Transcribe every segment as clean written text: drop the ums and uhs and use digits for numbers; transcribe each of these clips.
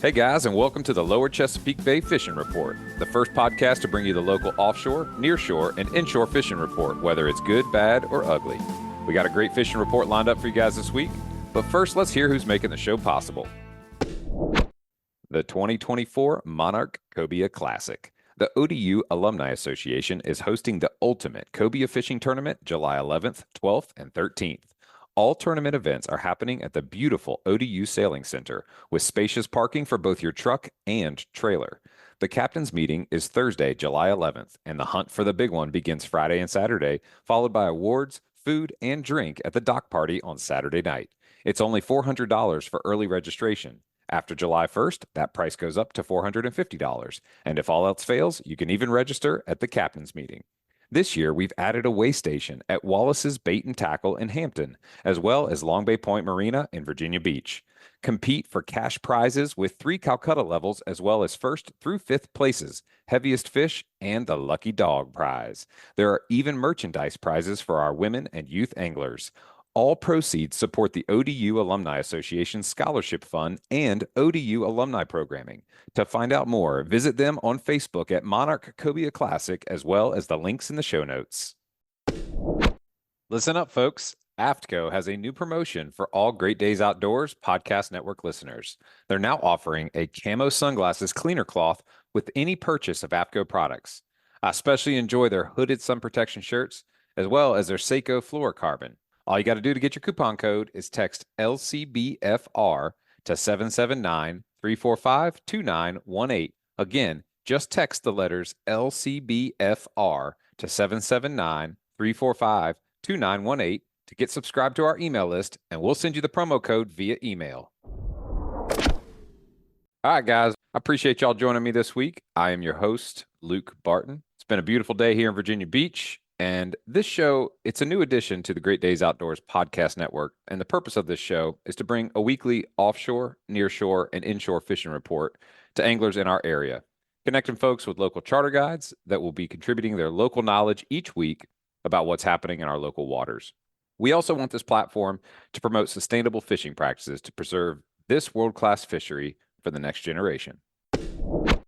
Hey guys, and welcome to the Lower Chesapeake Bay Fishing Report, the first podcast to bring you the local offshore, nearshore, and inshore fishing report, whether it's good, bad, or ugly. We got a great fishing report lined up for you guys this week, but first let's hear who's making the show possible. The 2024 Monarch Cobia Classic. The ODU Alumni Association is hosting the ultimate cobia fishing tournament July 11th, 12th, and 13th. All tournament events are happening at the beautiful ODU Sailing Center with spacious parking for both your truck and trailer. The captain's meeting is Thursday, July 11th, and the hunt for the big one begins Friday and Saturday, followed by awards, food, and drink at the dock party on Saturday night. It's only $400 for early registration. After July 1st, that price goes up to $450. And if all else fails, you can even register at the captain's meeting. This year, we've added a weigh station at Wallace's Bait and Tackle in Hampton, as well as Long Bay Point Marina in Virginia Beach. Compete for cash prizes with 3 Calcutta levels, as well as 1st through 5th places, heaviest fish, and the Lucky Dog prize. There are even merchandise prizes for our women and youth anglers. All proceeds support the ODU Alumni Association Scholarship Fund and ODU alumni programming. To find out more, visit them on Facebook at Monarch Cobia Classic, as well as the links in the show notes. Listen up, folks. AFTCO has a new promotion for all Great Days Outdoors Podcast Network listeners. They're now offering a camo sunglasses cleaner cloth with any purchase of AFTCO products. I especially enjoy their hooded sun protection shirts, as well as their Seiko fluorocarbon. All you got to do to get your coupon code is text LCBFR to 779-345-2918. Again, just text the letters LCBFR to 779-345-2918 to get subscribed to our email list, and we'll send you the promo code via email. All right, guys, I appreciate y'all joining me this week. I am your host, Luke Barton. It's been a beautiful day here in Virginia Beach. And this show, it's a new addition to the Great Days Outdoors Podcast Network. And the purpose of this show is to bring a weekly offshore, nearshore, and inshore fishing report to anglers in our area, connecting folks with local charter guides that will be contributing their local knowledge each week about what's happening in our local waters. We also want this platform to promote sustainable fishing practices to preserve this world-class fishery for the next generation.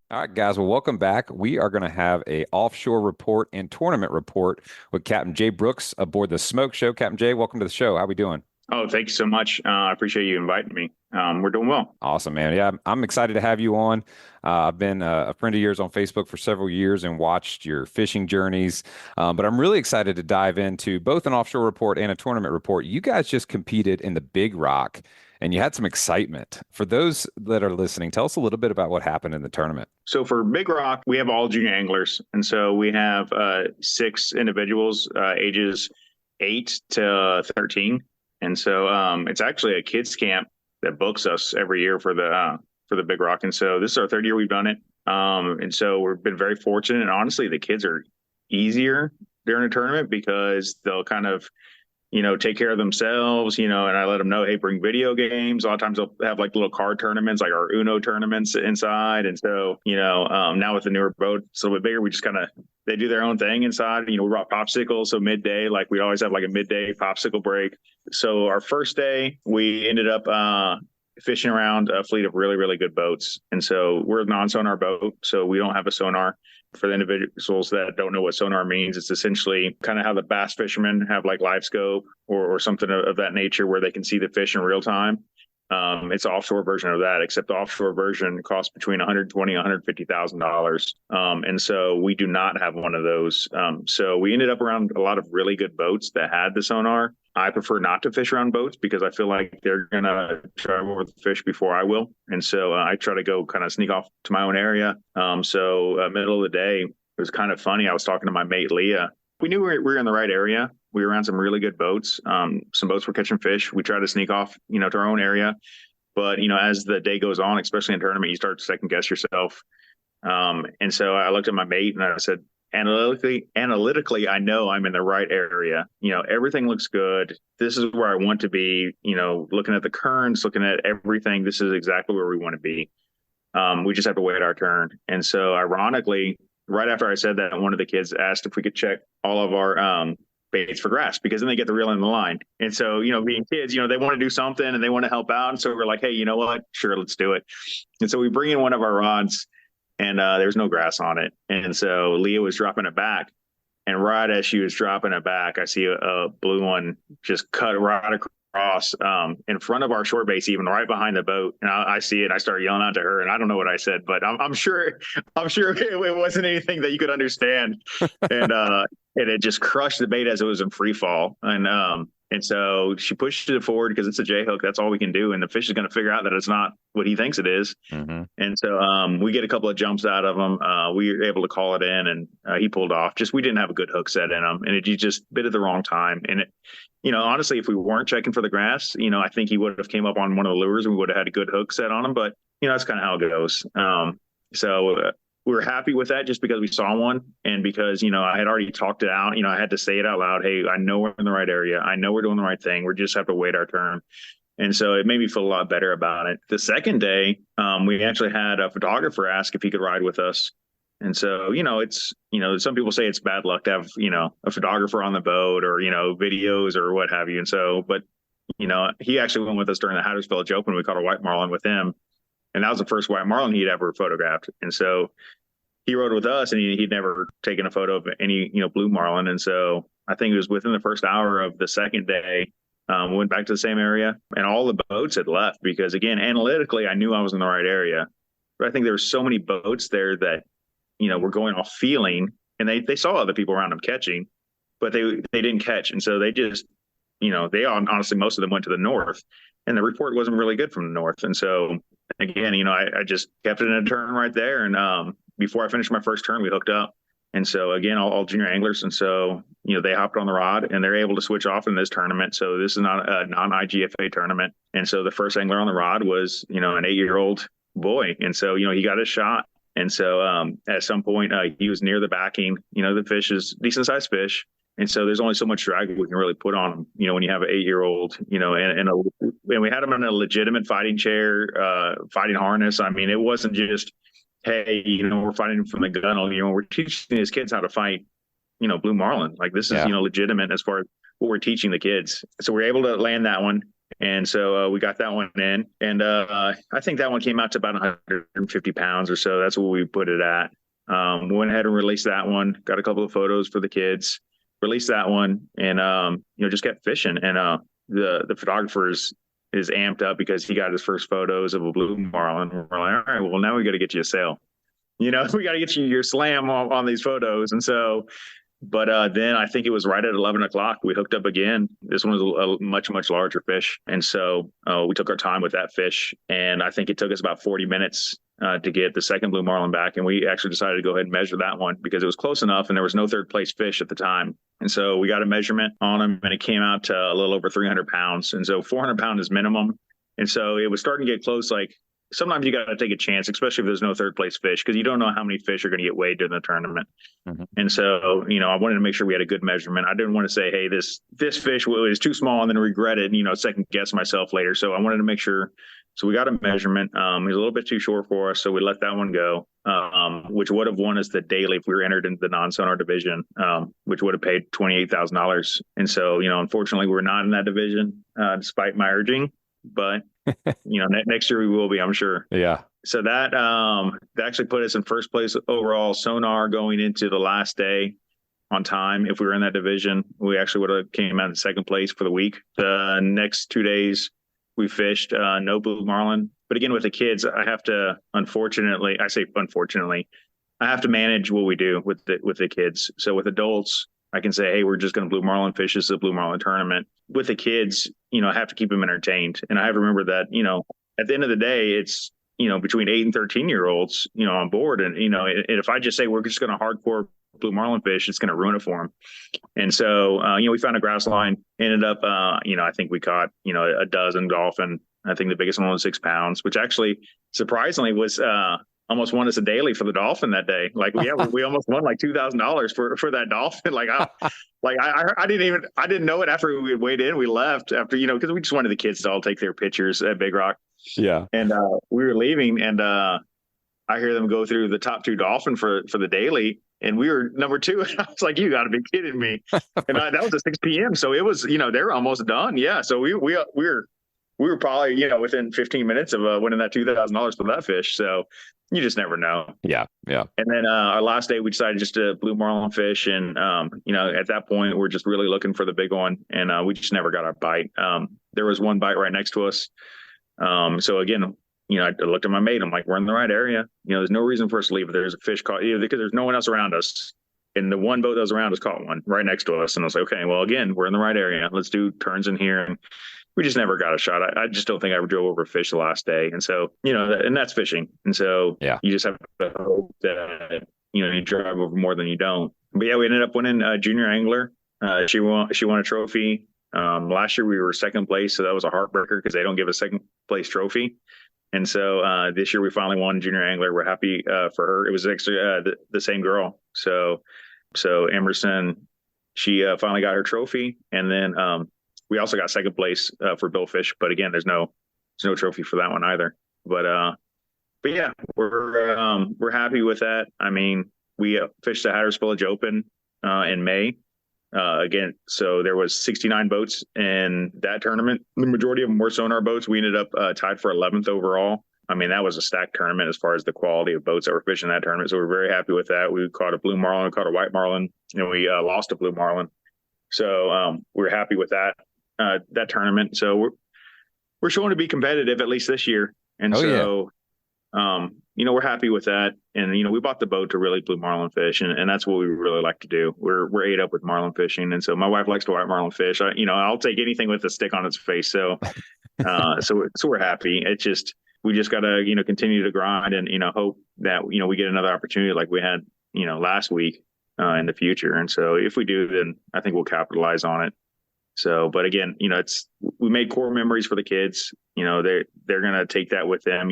All right, guys, well, welcome back. We are going to have a offshore report and tournament report with Captain Jay Brooks aboard the Smoke Show. Captain Jay, welcome to the show. How are we doing? Oh, thank you so much. I appreciate you inviting me. We're doing well. Awesome, man. Yeah, I'm excited to have you on. I've been a friend of yours on Facebook for several years and watched your fishing journeys. But I'm really excited to dive into both an offshore report and a tournament report. You guys just competed in the Big Rock, and you had some excitement. For those that are listening, tell us a little bit about what happened in the tournament. So for Big Rock, we have all junior anglers. And so we have 6 individuals, ages 8 to 13. And so it's actually a kids camp that books us every year for the Big Rock. And so this is our 3rd year we've done it. And so we've been very fortunate. And honestly, the kids are easier during a tournament because they'll kind of, take care of themselves, and I let them know, hey, bring video games. A lot of times they'll have like little card tournaments, like our Uno tournaments inside. And so, now with the newer boat, it's a little bit bigger, we just they do their own thing inside. We brought popsicles. So midday, like we always have like a midday popsicle break. So our first day, we ended up fishing around a fleet of really, really good boats. And so we're a non-sonar boat, so we don't have a sonar. For the individuals that don't know what sonar means, it's essentially kind of how the bass fishermen have like live scope or something of that nature where they can see the fish in real time. It's an offshore version of that, except the offshore version costs between $120,000 and $150,000. And so we do not have one of those. So we ended up around a lot of really good boats that had the sonar. I prefer not to fish around boats because I feel like they're going to try over the fish before I will. And so I try to go kind of sneak off to my own area. So middle of the day, it was kind of funny. I was talking to my mate, Leah. We knew we were in the right area. We were around some really good boats. Some boats were catching fish. We tried to sneak off, to our own area. But, as the day goes on, especially in tournament, you start to second guess yourself. And so I looked at my mate and I said, analytically, I know I'm in the right area. Everything looks good. This is where I want to be, looking at the currents, looking at everything. This is exactly where we want to be. We just have to wait our turn. And so ironically, right after I said that, one of the kids asked if we could check all of our baits for grass, because then they get the reel in the line. And so, being kids, they want to do something and they want to help out. And so we're like, hey, you know what? Sure, let's do it. And so we bring in one of our rods, and there's no grass on it. And so Leah was dropping it back. And right as she was dropping it back, I see a blue one just cut right across in front of our short base, even right behind the boat. And I see it. I start yelling out to her, and I don't know what I said, but I'm sure it wasn't anything that you could understand. And it just crushed the bait as it was in free fall. And so she pushed it forward because it's a J hook. That's all we can do. And the fish is going to figure out that it's not what he thinks it is. Mm-hmm. And so we get a couple of jumps out of him. We were able to call it in, and he pulled off. We didn't have a good hook set in him, and he just bit at the wrong time. And honestly, if we weren't checking for the grass, I think he would have came up on one of the lures and we would have had a good hook set on him. But that's kind of how it goes. So we were happy with that just because we saw one, and because, I had already talked it out. I had to say it out loud. Hey, I know we're in the right area. I know we're doing the right thing. We just have to wait our turn. And so it made me feel a lot better about it. The second day, we actually had a photographer ask if he could ride with us. And so, it's, some people say it's bad luck to have, a photographer on the boat or, videos or what have you. And so, but, he actually went with us during the Hatters Village Open. We caught a white marlin with him. And that was the first white marlin he'd ever photographed. And so he rode with us, and he'd never taken a photo of any, blue marlin. And so I think it was within the first hour of the second day, we went back to the same area, and all the boats had left because, again, analytically, I knew I was in the right area. But I think there were so many boats there that, were going off feeling, and they saw other people around them catching, but they didn't catch. And so they just, they honestly, most of them went to the north, and the report wasn't really good from the north. And so, again, I just kept it in a turn right there. And before I finished my first turn, we hooked up. And so, again, all junior anglers. And so, they hopped on the rod, and they're able to switch off in this tournament. So this is not a non-IGFA tournament. And so the first angler on the rod was, an 8-year-old boy. And so, he got his shot. And so at some point, he was near the backing. The fish is decent sized fish. And so there's only so much drag we can really put on them, when you have an 8-year-old, and we had him in a legitimate fighting chair, fighting harness. I mean, it wasn't just, hey, we're fighting from the gun. We're teaching these kids how to fight, blue marlin. Like, this is, legitimate as far as what we're teaching the kids. So we're able to land that one. And so we got that one in, and I think that one came out to about 150 pounds or so. That's what we put it at. We went ahead and released that one, got a couple of photos for the kids, released that one, and just kept fishing. And the photographer is amped up because he got his first photos of a blue marlin. We're like, all right, well, now we got to get you a sail. We got to get you your slam on these photos. And so, but then I think it was right at 11 o'clock, we hooked up again. This one was a much, much larger fish. And so we took our time with that fish. And I think it took us about 40 minutes to get the second blue marlin back. And we actually decided to go ahead and measure that one because it was close enough and there was no third place fish at the time. And so we got a measurement on him, and it came out to a little over 300 pounds. And so 400 pounds is minimum. And so it was starting to get close. Like, sometimes you got to take a chance, especially if there's no third place fish, because you don't know how many fish are going to get weighed during the tournament. Mm-hmm. And so, I wanted to make sure we had a good measurement. I didn't want to say, hey, this fish is too small and then regret it, second guess myself later. So I wanted to make sure. So we got a measurement. It was a little bit too short for us, so we let that one go, which would have won us the daily if we were entered into the non-sonar division, which would have paid $28,000. And so, unfortunately, we're not in that division, despite my urging. But next year we will be, I'm sure. Yeah. So that actually put us in first place overall sonar going into the last day on time. If we were in that division, we actually would have came out in second place for the week. The next 2 days we fished no blue marlin. But again, with the kids, I have to, unfortunately, I have to manage what we do with the kids. So with adults, I can say, hey, we're just going to blue marlin fish. This is a blue marlin tournament. With the kids, I have to keep them entertained. And I have to remember that, at the end of the day, it's, between 8 and 13-year-olds, on board. And, if I just say we're just going to hardcore blue marlin fish, it's going to ruin it for them. And so, we found a grass line, ended up, I think we caught, a dozen dolphin. I think the biggest one was 6 pounds, which actually surprisingly was, almost won us a daily for the dolphin that day. Like, we almost won like $2,000 for that dolphin. I didn't know it after we weighed in. We left after, because we just wanted the kids to all take their pictures at Big Rock. Yeah. And we were leaving, and I hear them go through the top 2 dolphin for the daily. and we were number two. And I was like, you got to be kidding me. And that was at 6 p.m. So it was, they were almost done. Yeah. So we were probably, within 15 minutes of winning that $2,000 for that fish. So you just never know. Yeah. Yeah. And then our last day, we decided just to blue marlin fish. And, at that point, we're just really looking for the big one. And we just never got our bite. There was one bite right next to us. So again, I looked at my mate. I'm like, we're in the right area. There's no reason for us to leave if there's a fish caught, because there's no one else around us. And the one boat that was around us caught one right next to us. And I was like, okay, well, again, we're in the right area. Let's do turns in here. And we just never got a shot. I just don't think I ever drove over a fish the last day. And so, and that's fishing. And so you just have to hope that, you drive over more than you don't. But yeah, we ended up winning junior angler. She won a trophy. Last year we were second place. So that was a heartbreaker because they don't give a second place trophy. And so this year we finally won junior angler. We're happy for her. It was actually the same girl. So Emerson, she finally got her trophy. And then we also got second place for billfish, but again, there's no trophy for that one either. But yeah, we're happy with that. I mean, we fished the Hatters Village Open in May. Again, so there was 69 boats in that tournament. The majority of them were sonar boats. We ended up tied for 11th overall. I mean, that was a stacked tournament as far as the quality of boats that were fishing that tournament. So we're very happy with that. We caught a blue marlin, caught a white marlin, and we lost a blue marlin. So we're happy with that tournament. So we're showing to be competitive at least this year. And we're happy with that. And, we bought the boat to really blue marlin fish. And that's what we really like to do. We're ate up with marlin fishing. And so my wife likes to white marlin fish. I'll take anything with a stick on its face. So, so we're happy. It's just, we just got to, continue to grind and, hope that, we get another opportunity like we had, last week in the future. And so if we do, then I think we'll capitalize on it. So, but again, we made core memories for the kids. They're going to take that with them,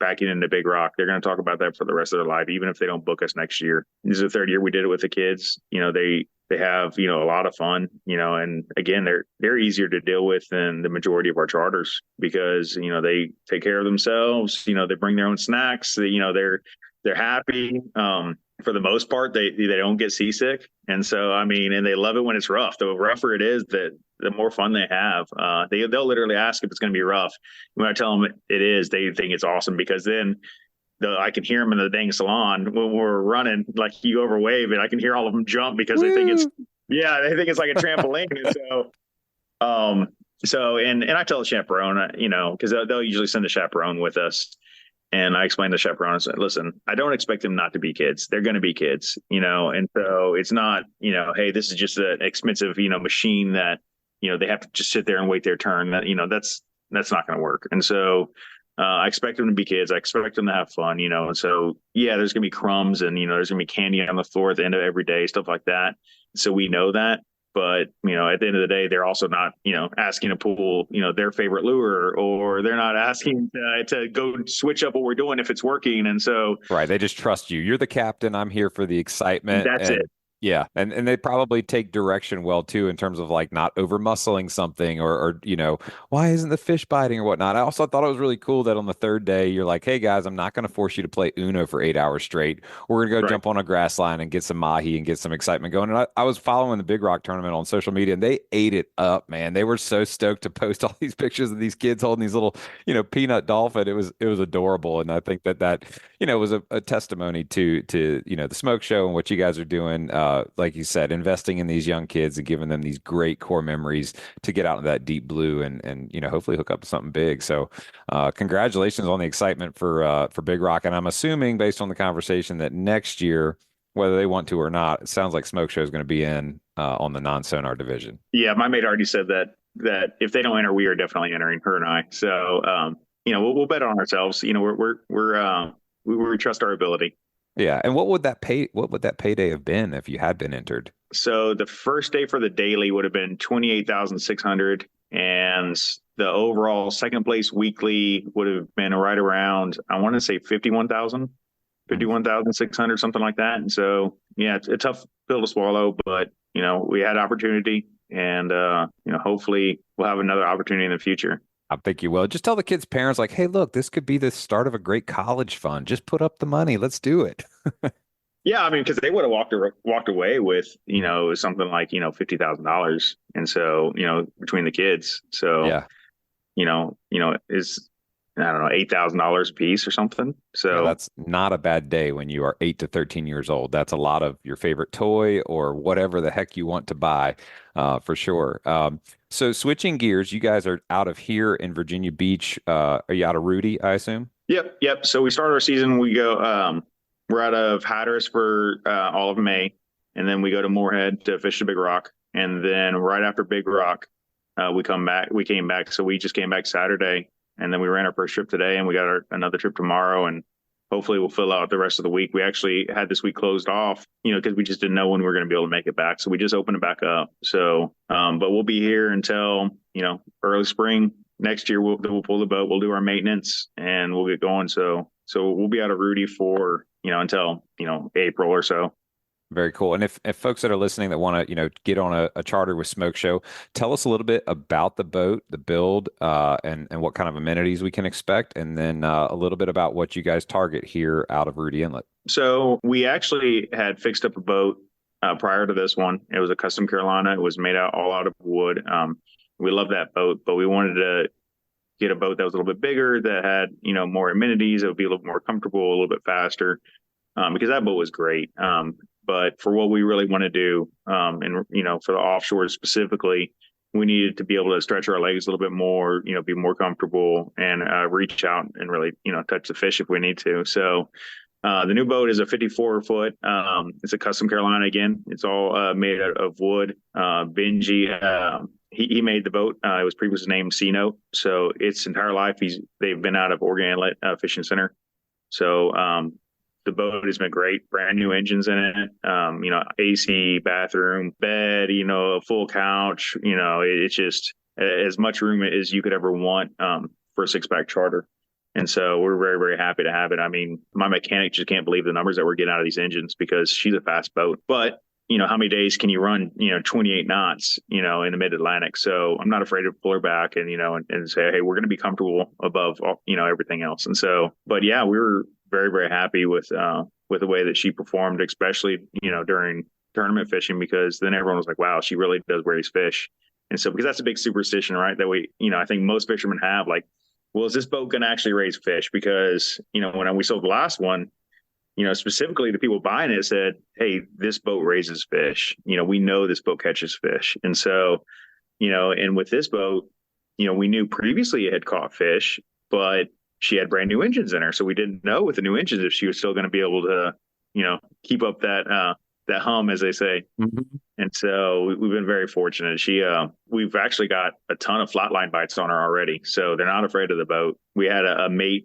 backing into Big Rock. They're going to talk about that for the rest of their life, even if they don't book us next year. This is the third year we did it with the kids. They have, a lot of fun, and again, they're easier to deal with than the majority of our charters because, they take care of themselves. They bring their own snacks. They're happy. For the most part, they don't get seasick. And so, and they love it when it's rough. The rougher it is, the more fun they have. They'll literally ask if it's going to be rough. When I tell them it is, they think it's awesome because then I can hear them in the dang salon when we're running, like you over wave, and I can hear all of them jump because they think it's like a trampoline. And so, and I tell the chaperone, because they'll usually send a chaperone with us. And I explained to the chaperone, I said, listen, I don't expect them not to be kids. They're going to be kids, and so it's not, hey, this is just an expensive, machine that, they have to just sit there and wait their turn. That, that's not going to work. And so I expect them to be kids. I expect them to have fun, and so, yeah, there's going to be crumbs and, there's going to be candy on the floor at the end of every day, stuff like that. So we know that. But, at the end of the day, they're also not, asking to pull, their favorite lure, or they're not asking to go switch up what we're doing if it's working. And so. Right. They just trust you. You're the captain. I'm here for the excitement. That's it. Yeah. And they probably take direction well, too, in terms of like not over muscling something or, why isn't the fish biting or whatnot. I also thought it was really cool that on the third day, you're like, hey, guys, I'm not going to force you to play Uno for 8 hours straight. We're going to go jump on a grass line and get some mahi and get some excitement going. And I was following the Big Rock tournament on social media and they ate it up, man. They were so stoked to post all these pictures of these kids holding these little, peanut dolphin. It was adorable. And I think that was a testimony to the smoke show and what you guys are doing. Like you said, investing in these young kids and giving them these great core memories to get out in that deep blue and hopefully hook up to something big. So congratulations on the excitement for Big Rock. And I'm assuming based on the conversation that next year, whether they want to or not, it sounds like Smoke Show is going to be in on the non-sonar division. Yeah, my mate already said that if they don't enter, we are definitely entering, her and I. So we'll bet on ourselves. We trust our ability. Yeah. And what would that payday have been if you had been entered? So the first day for the daily would have been 28,600, and the overall second place weekly would have been right around, I want to say 51,600, something like that. And so, yeah, it's a tough pill to swallow, but we had opportunity, and hopefully we'll have another opportunity in the future. I think you will. Just tell the kids' parents, like, hey, look, this could be the start of a great college fund. Just put up the money. Let's do it. Yeah, I mean, because they would have walked away with something like $50,000, and so between the kids, so Yeah. is I don't know $8,000 a piece or something. Yeah, So that's not a bad day when you are 8 to 13 years old. That's a lot of your favorite toy or whatever the heck you want to buy, for sure. So switching gears, you guys are out of here in Virginia Beach. Are you out of Rudy, I assume? yep. So we start our season. We're out of Hatteras for all of May, and then we go to Moorhead to fish the Big Rock, and then right after Big Rock, we come back. We came back, so we just came back Saturday, and then we ran our first trip today, and we got another trip tomorrow, and hopefully we'll fill out the rest of the week. We actually had this week closed off, because we just didn't know when we were going to be able to make it back, so we just opened it back up. So, but we'll be here until early spring. Next year we'll pull the boat, we'll do our maintenance, and we'll get going. So we'll be out of Rudy for until April or so. Very cool. And if folks that are listening that want to, get on a charter with Smoke Show, tell us a little bit about the boat, the build, and what kind of amenities we can expect, and then a little bit about what you guys target here out of Rudy Inlet. So we actually had fixed up a boat prior to this one. It was a custom Carolina. It was made all out of wood. We love that boat, but we wanted to get a boat that was a little bit bigger, that had more amenities, that would be a little more comfortable, a little bit faster, because that boat was great. But for what we really want to do, and for the offshore specifically, we needed to be able to stretch our legs a little bit more, be more comfortable, and reach out and really touch the fish if we need to. So the new boat is a 54-foot. It's a custom Carolina again. It's all made out of wood. Benji, he made the boat. It was previously named C Note. So its entire life, they've been out of Oregon Inlet Fishing Center. So the boat has been great. Brand new engines in it. AC, bathroom, bed. A full couch. It's just as much room as you could ever want for a 6-pack charter. And so we're very, very happy to have it. I mean, my mechanic just can't believe the numbers that we're getting out of these engines, because she's a fast boat. But how many days can you run, 28 knots, in the mid Atlantic? So I'm not afraid to pull her back and, and say, hey, we're going to be comfortable above, everything else. And so, but yeah, we were very, very happy with the way that she performed, especially, during tournament fishing, because then everyone was like, wow, she really does raise fish. And so, because that's a big superstition, right? That I think most fishermen have, like, well, is this boat going to actually raise fish? Because, when we sold the last one, specifically the people buying it said, hey, this boat raises fish. We know this boat catches fish. And so, and with this boat, we knew previously it had caught fish, but she had brand new engines in her. So we didn't know with the new engines if she was still going to be able to, keep up that hum, as they say. Mm-hmm. And so we've been very fortunate. We've actually got a ton of flatline bites on her already. So they're not afraid of the boat. We had a mate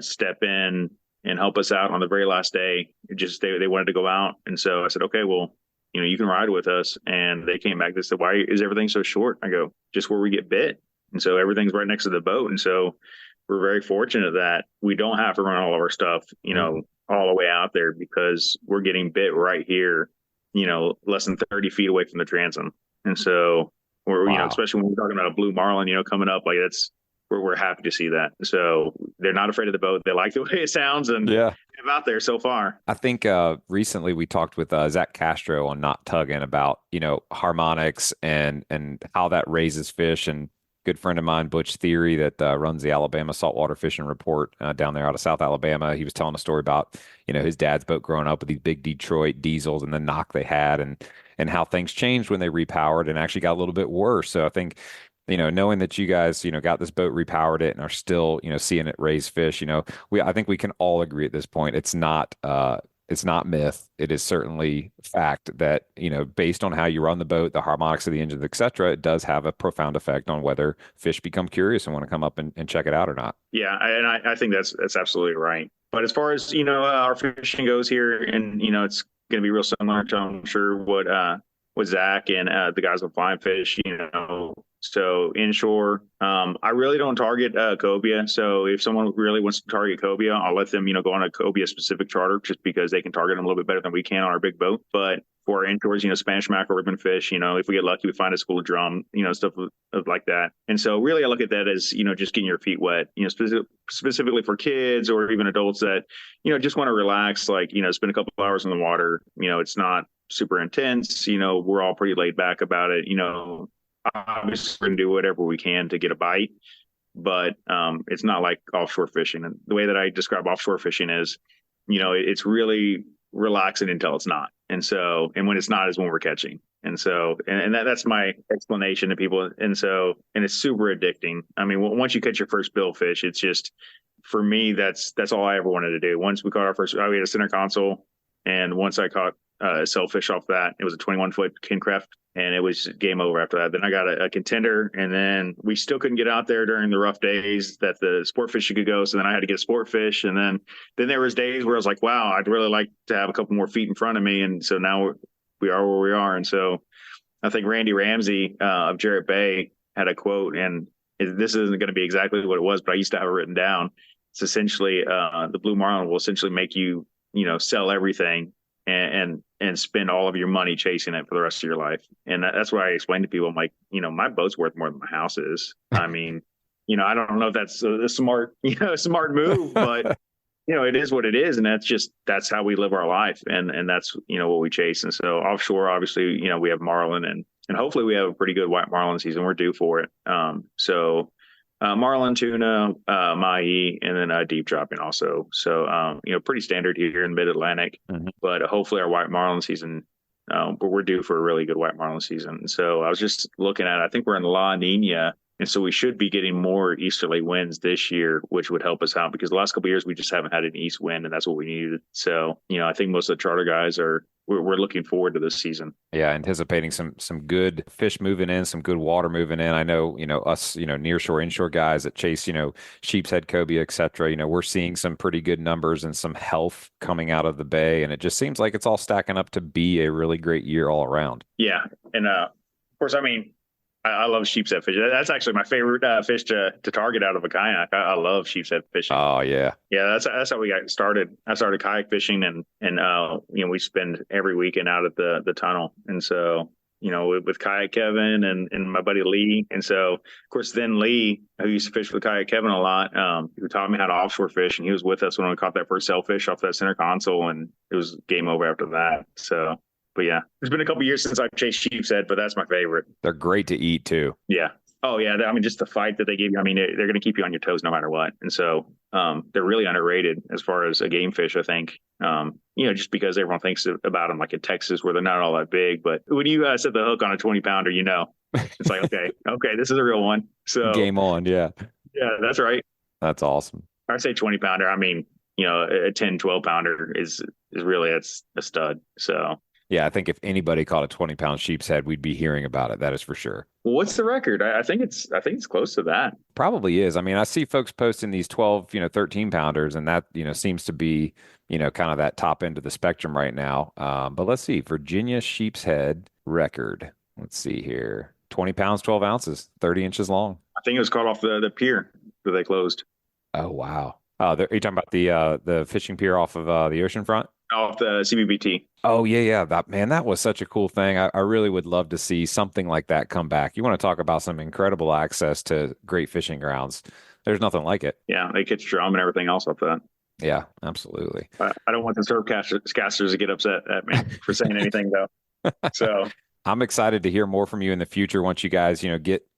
step in and help us out on the very last day. They wanted to go out. And so I said, okay, well, you can ride with us. And they came back. They said, why is everything so short? I go, just where we get bit. And so everything's right next to the boat. And so we're very fortunate that we don't have to run all of our stuff, all the way out there, because we're getting bit right here, less than 30 feet away from the transom. And so we're, Wow. Especially when we're talking about a blue marlin, coming up, like we're happy to see that. So they're not afraid of the boat. They like the way it sounds, and Yeah. out there so far. I think recently we talked with Zach Castro on Not Tugging about, harmonics and how that raises fish. And good friend of mine, Butch Theory, that runs the Alabama Saltwater Fishing Report down there out of South Alabama. He was telling a story about, his dad's boat growing up with these big Detroit diesels and the knock they had, and how things changed when they repowered and actually got a little bit worse. So I think, knowing that you guys, got this boat, repowered it, and are still, seeing it raise fish, I think we can all agree at this point, it's not myth. It is certainly fact that, based on how you run the boat, the harmonics of the engines, et cetera, it does have a profound effect on whether fish become curious and want to come up and check it out or not. Yeah. And I think that's absolutely right. But as far as, our fishing goes here, and, it's going to be real similar to, I'm sure, what Zach and the guys with Flying Fish, So inshore, I really don't target cobia. So if someone really wants to target cobia, I'll let them, go on a cobia specific charter just because they can target them a little bit better than we can on our big boat. But for inshores, Spanish mackerel, ribbon fish, if we get lucky, we find a school of drum, stuff of like that. And so really I look at that as, just getting your feet wet, specifically for kids or even adults that, just want to relax, like, spend a couple of hours in the water. It's not super intense. We're all pretty laid back about it. Obviously we're going to do whatever we can to get a bite, but it's not like offshore fishing. And the way that I describe offshore fishing is, it's really relaxing until it's not. And so, and when it's not is when we're catching. And so, and that's my explanation to people. And so, and it's super addicting. I mean, once you catch your first billfish, it's just, for me, that's all I ever wanted to do. Once we caught our first, we had a center console. And once I caught a sailfish off that, it was a 21-foot king craft, and it was game over after that. Then I got a contender, and then we still couldn't get out there during the rough days that the sport fishing could go. So then I had to get a sport fish. And then there was days where I was like, wow, I'd really like to have a couple more feet in front of me. And so now we are where we are. And so I think Randy Ramsey of Jarrett Bay had a quote, and this isn't going to be exactly what it was, but I used to have it written down. It's essentially the blue marlin will essentially make you, sell everything and spend all of your money chasing it for the rest of your life. And that's why I explain to people, I'm like, my boat's worth more than my house is. I mean, I don't know if that's a smart, smart move, but it is what it is. And that's how we live our life. And that's, what we chase. And so offshore, obviously, we have marlin and hopefully we have a pretty good white marlin season. We're due for it. Marlin, tuna, mahi, and then deep dropping also. So, pretty standard here in mid-Atlantic, but hopefully our white marlin season, but we're due for a really good white marlin season. So I was just looking at, I think we're in La Nina. And so we should be getting more easterly winds this year, which would help us out because the last couple of years, we just haven't had an east wind, and that's what we needed. So, I think most of the charter guys we're looking forward to this season. Yeah, anticipating some good fish moving in, some good water moving in. I know, us, nearshore, inshore guys that chase, sheep's head, cobia, et cetera, we're seeing some pretty good numbers and some health coming out of the bay. And it just seems like it's all stacking up to be a really great year all around. Yeah. And of course, I mean, I love sheepshead fishing. That's actually my favorite fish to target out of a kayak. I love sheepshead fishing. Oh yeah, yeah. That's how we got started. I started kayak fishing, and we spend every weekend out at the tunnel. And so with Kayak Kevin and my buddy Lee, and so of course then Lee, who used to fish with Kayak Kevin a lot, who taught me how to offshore fish, and he was with us when we caught that first sailfish off that center console, and it was game over after that. So. But yeah, it's been a couple of years since I've chased sheepshead, but that's my favorite. They're great to eat too. Yeah. Oh yeah. I mean, just the fight that they give you. I mean, they're going to keep you on your toes no matter what. And so they're really underrated as far as a game fish, I think. Just because everyone thinks about them like in Texas where they're not all that big. But when you set the hook on a 20-pounder, it's like, okay, this is a real one. So game on. Yeah. Yeah, that's right. That's awesome. I say 20-pounder. I mean, a 10, 12-pounder is really, it's a stud. So. Yeah, I think if anybody caught a 20-pound sheep's head, we'd be hearing about it. That is for sure. Well, what's the record? I think it's close to that. Probably is. I mean, I see folks posting these 12, 13 pounders, and that, seems to be, kind of that top end of the spectrum right now. But let's see, Virginia sheep's head record. Let's see here. 20 pounds, 12 ounces, 30 inches long. I think it was caught off the pier that they closed. Oh, wow. Are you talking about the fishing pier off of the ocean front? Off the CBBT. Oh, yeah. That was such a cool thing. I really would love to see something like that come back. You want to talk about some incredible access to great fishing grounds. There's nothing like it. Yeah, they catch drum and everything else off that. Yeah, absolutely. I don't want the surf casters to get upset at me for saying anything, though. So I'm excited to hear more from you in the future once you guys,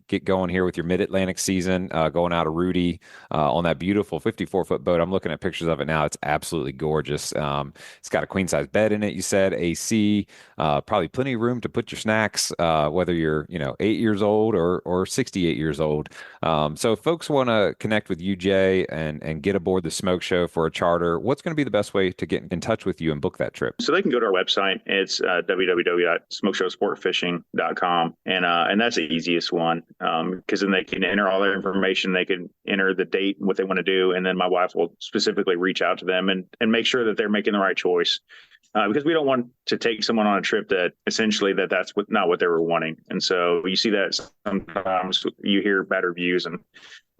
get going here with your mid-Atlantic season, going out of Rudy on that beautiful 54-foot boat. I'm looking at pictures of it now. It's absolutely gorgeous. It's got a queen-size bed in it, you said, AC, probably plenty of room to put your snacks, whether you're, 8 years old or 68 years old. So if folks want to connect with you, Jay, and get aboard the Smoke Show for a charter, what's going to be the best way to get in touch with you and book that trip? So they can go to our website. It's www.smokeshowsportfishing.com, and that's the easiest one. because then they can enter all their information. They can enter the date, what they want to do, and then my wife will specifically reach out to them and make sure that they're making the right choice. Because we don't want to take someone on a trip that essentially not what they were wanting. And so you see that sometimes you hear bad reviews, and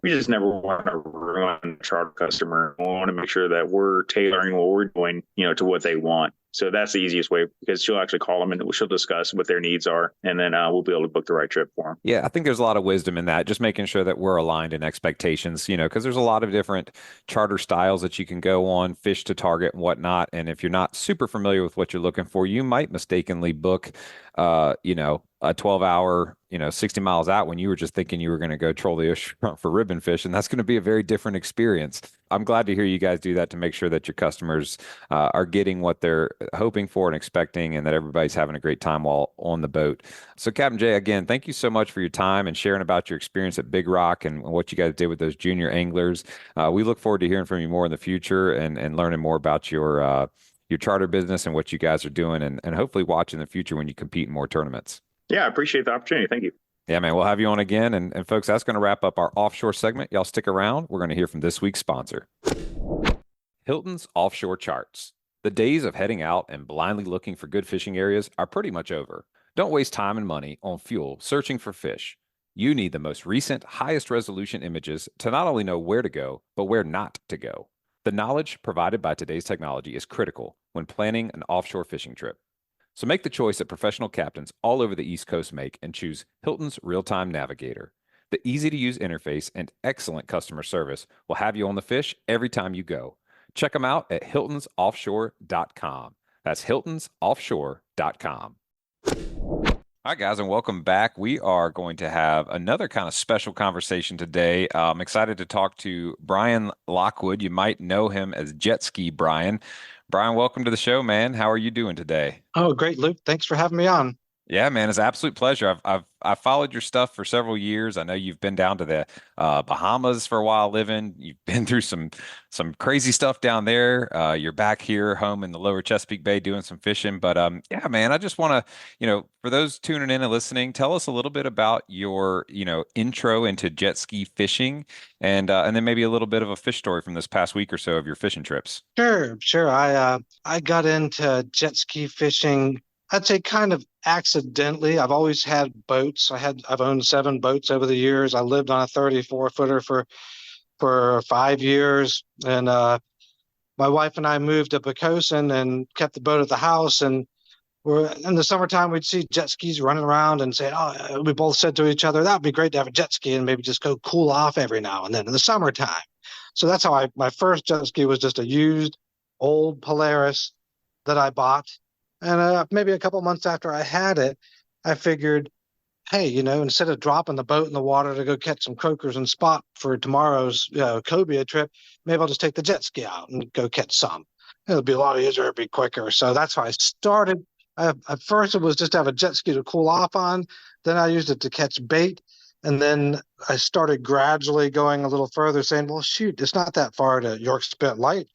we just never want to ruin a charter customer. We want to make sure that we're tailoring what we're doing, to what they want. So that's the easiest way, because she'll actually call them and she'll discuss what their needs are. And then we'll be able to book the right trip for them. Yeah, I think there's a lot of wisdom in that, just making sure that we're aligned in expectations, because there's a lot of different charter styles that you can go on, fish to target and whatnot. And if you're not super familiar with what you're looking for, you might mistakenly book, a 12-hour, 60 miles out when you were just thinking you were going to go troll the ocean for ribbon fish. And that's going to be a very different experience. I'm glad to hear you guys do that to make sure that your customers are getting what they're hoping for and expecting, and that everybody's having a great time while on the boat. So Captain Jay, again, thank you so much for your time and sharing about your experience at Big Rock and what you guys did with those junior anglers. We look forward to hearing from you more in the future and learning more about your charter business and what you guys are doing, and hopefully watch in the future when you compete in more tournaments. Yeah, I appreciate the opportunity. Thank you. Yeah, man, we'll have you on again. And folks, that's going to wrap up our offshore segment. Y'all stick around. We're going to hear from this week's sponsor, Hilton's Offshore Charts. The days of heading out and blindly looking for good fishing areas are pretty much over. Don't waste time and money on fuel searching for fish. You need the most recent, highest resolution images to not only know where to go, but where not to go. The knowledge provided by today's technology is critical when planning an offshore fishing trip. So make the choice that professional captains all over the East Coast make and choose Hilton's Real-Time Navigator. The easy-to-use interface and excellent customer service will have you on the fish every time you go. Check them out at hiltonsoffshore.com. That's hiltonsoffshore.com. All right, guys, and welcome back. We are going to have another kind of special conversation today. I'm excited to talk to Brian Lockwood. You might know him as Jet Ski Brian. Brian, welcome to the show, man. How are you doing today? Oh, great, Luke. Thanks for having me on. Yeah, man, it's an absolute pleasure. I've followed your stuff for several years. I know you've been down to the Bahamas for a while living. You've been through some crazy stuff down there. You're back here home in the Lower Chesapeake Bay doing some fishing. But yeah, man, I just want to, for those tuning in and listening, tell us a little bit about your, intro into jet ski fishing, and then maybe a little bit of a fish story from this past week or so of your fishing trips. Sure. I got into jet ski fishing, I'd say kind of accidentally. I've always had boats. I've owned 7 boats over the years. I lived on a 34-footer for 5 years, and my wife and I moved to Pocosin and kept the boat at the house. And we're in the summertime, we'd see jet skis running around and say, "Oh," we both said to each other, "That would be great to have a jet ski and maybe just go cool off every now and then in the summertime." So that's how my first jet ski was just a used old Polaris that I bought. And maybe a couple months after I had it, I figured, hey, instead of dropping the boat in the water to go catch some croakers and spot for tomorrow's cobia trip, maybe I'll just take the jet ski out and go catch some. It'll be a lot easier, it'll be quicker. So that's how I started. At first, it was just to have a jet ski to cool off on. Then I used it to catch bait. And then I started gradually going a little further, saying, well, shoot, it's not that far to York Spit Light.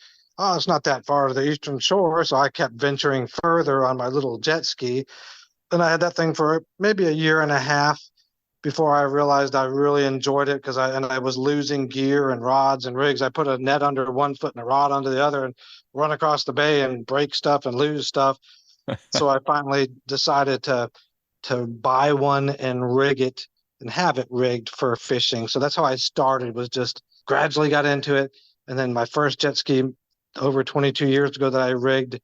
Oh, it's not that far to the Eastern Shore. So I kept venturing further on my little jet ski. And I had that thing for maybe a year and a half before I realized I really enjoyed it, because I was losing gear and rods and rigs. I put a net under one foot and a rod under the other and run across the bay and break stuff and lose stuff. So I finally decided to buy one and rig it and have it rigged for fishing. So that's how I started, was just gradually got into it. And then my first jet ski over 22 years ago that I rigged,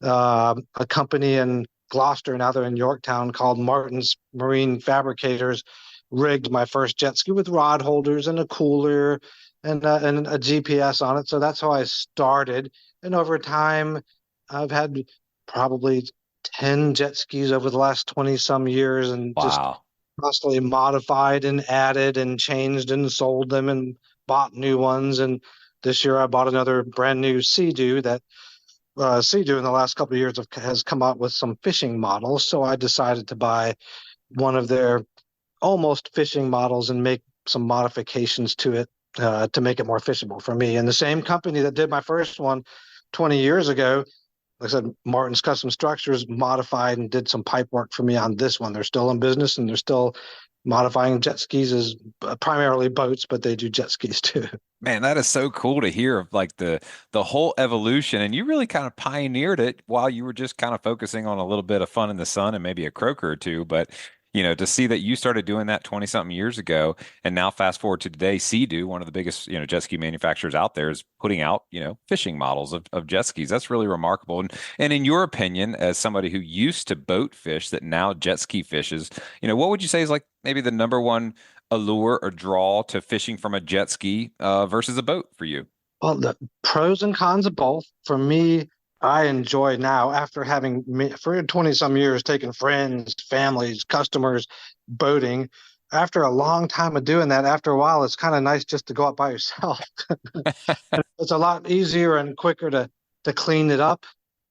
a company in Gloucester, now they're in Yorktown, called Martin's Marine Fabricators, rigged my first jet ski with rod holders and a cooler and a GPS on it. So that's how I started. And over time, I've had probably 10 jet skis over the last 20 some years, and Wow. just constantly modified and added and changed and sold them and bought new ones. And this year I bought another brand new Sea-Doo that Sea-Doo in the last couple of years has come out with some fishing models. So I decided to buy one of their almost fishing models and make some modifications to it to make it more fishable for me. And the same company that did my first one 20 years ago like I said, Martin's Custom Structures modified and did some pipe work for me on this one. They're still in business and they're still modifying jet skis as primarily boats, but they do jet skis too. Man, that is so cool to hear of like the whole evolution. And you really kind of pioneered it while you were just kind of focusing on a little bit of fun in the sun and maybe a croaker or two. But to see that you started doing that 20 something years ago, and now fast forward to today, Sea-Doo, one of the biggest, jet ski manufacturers out there, is putting out, fishing models of jet skis. That's really remarkable. And in your opinion, as somebody who used to boat fish that now jet ski fishes, what would you say is like maybe the number one allure or draw to fishing from a jet ski versus a boat for you? Well, the pros and cons of both. For me, I enjoy now, after having for 20 some years taken friends, families, customers boating. After a long time of doing that, after a while, it's kind of nice just to go out by yourself. It's a lot easier and quicker to clean it up.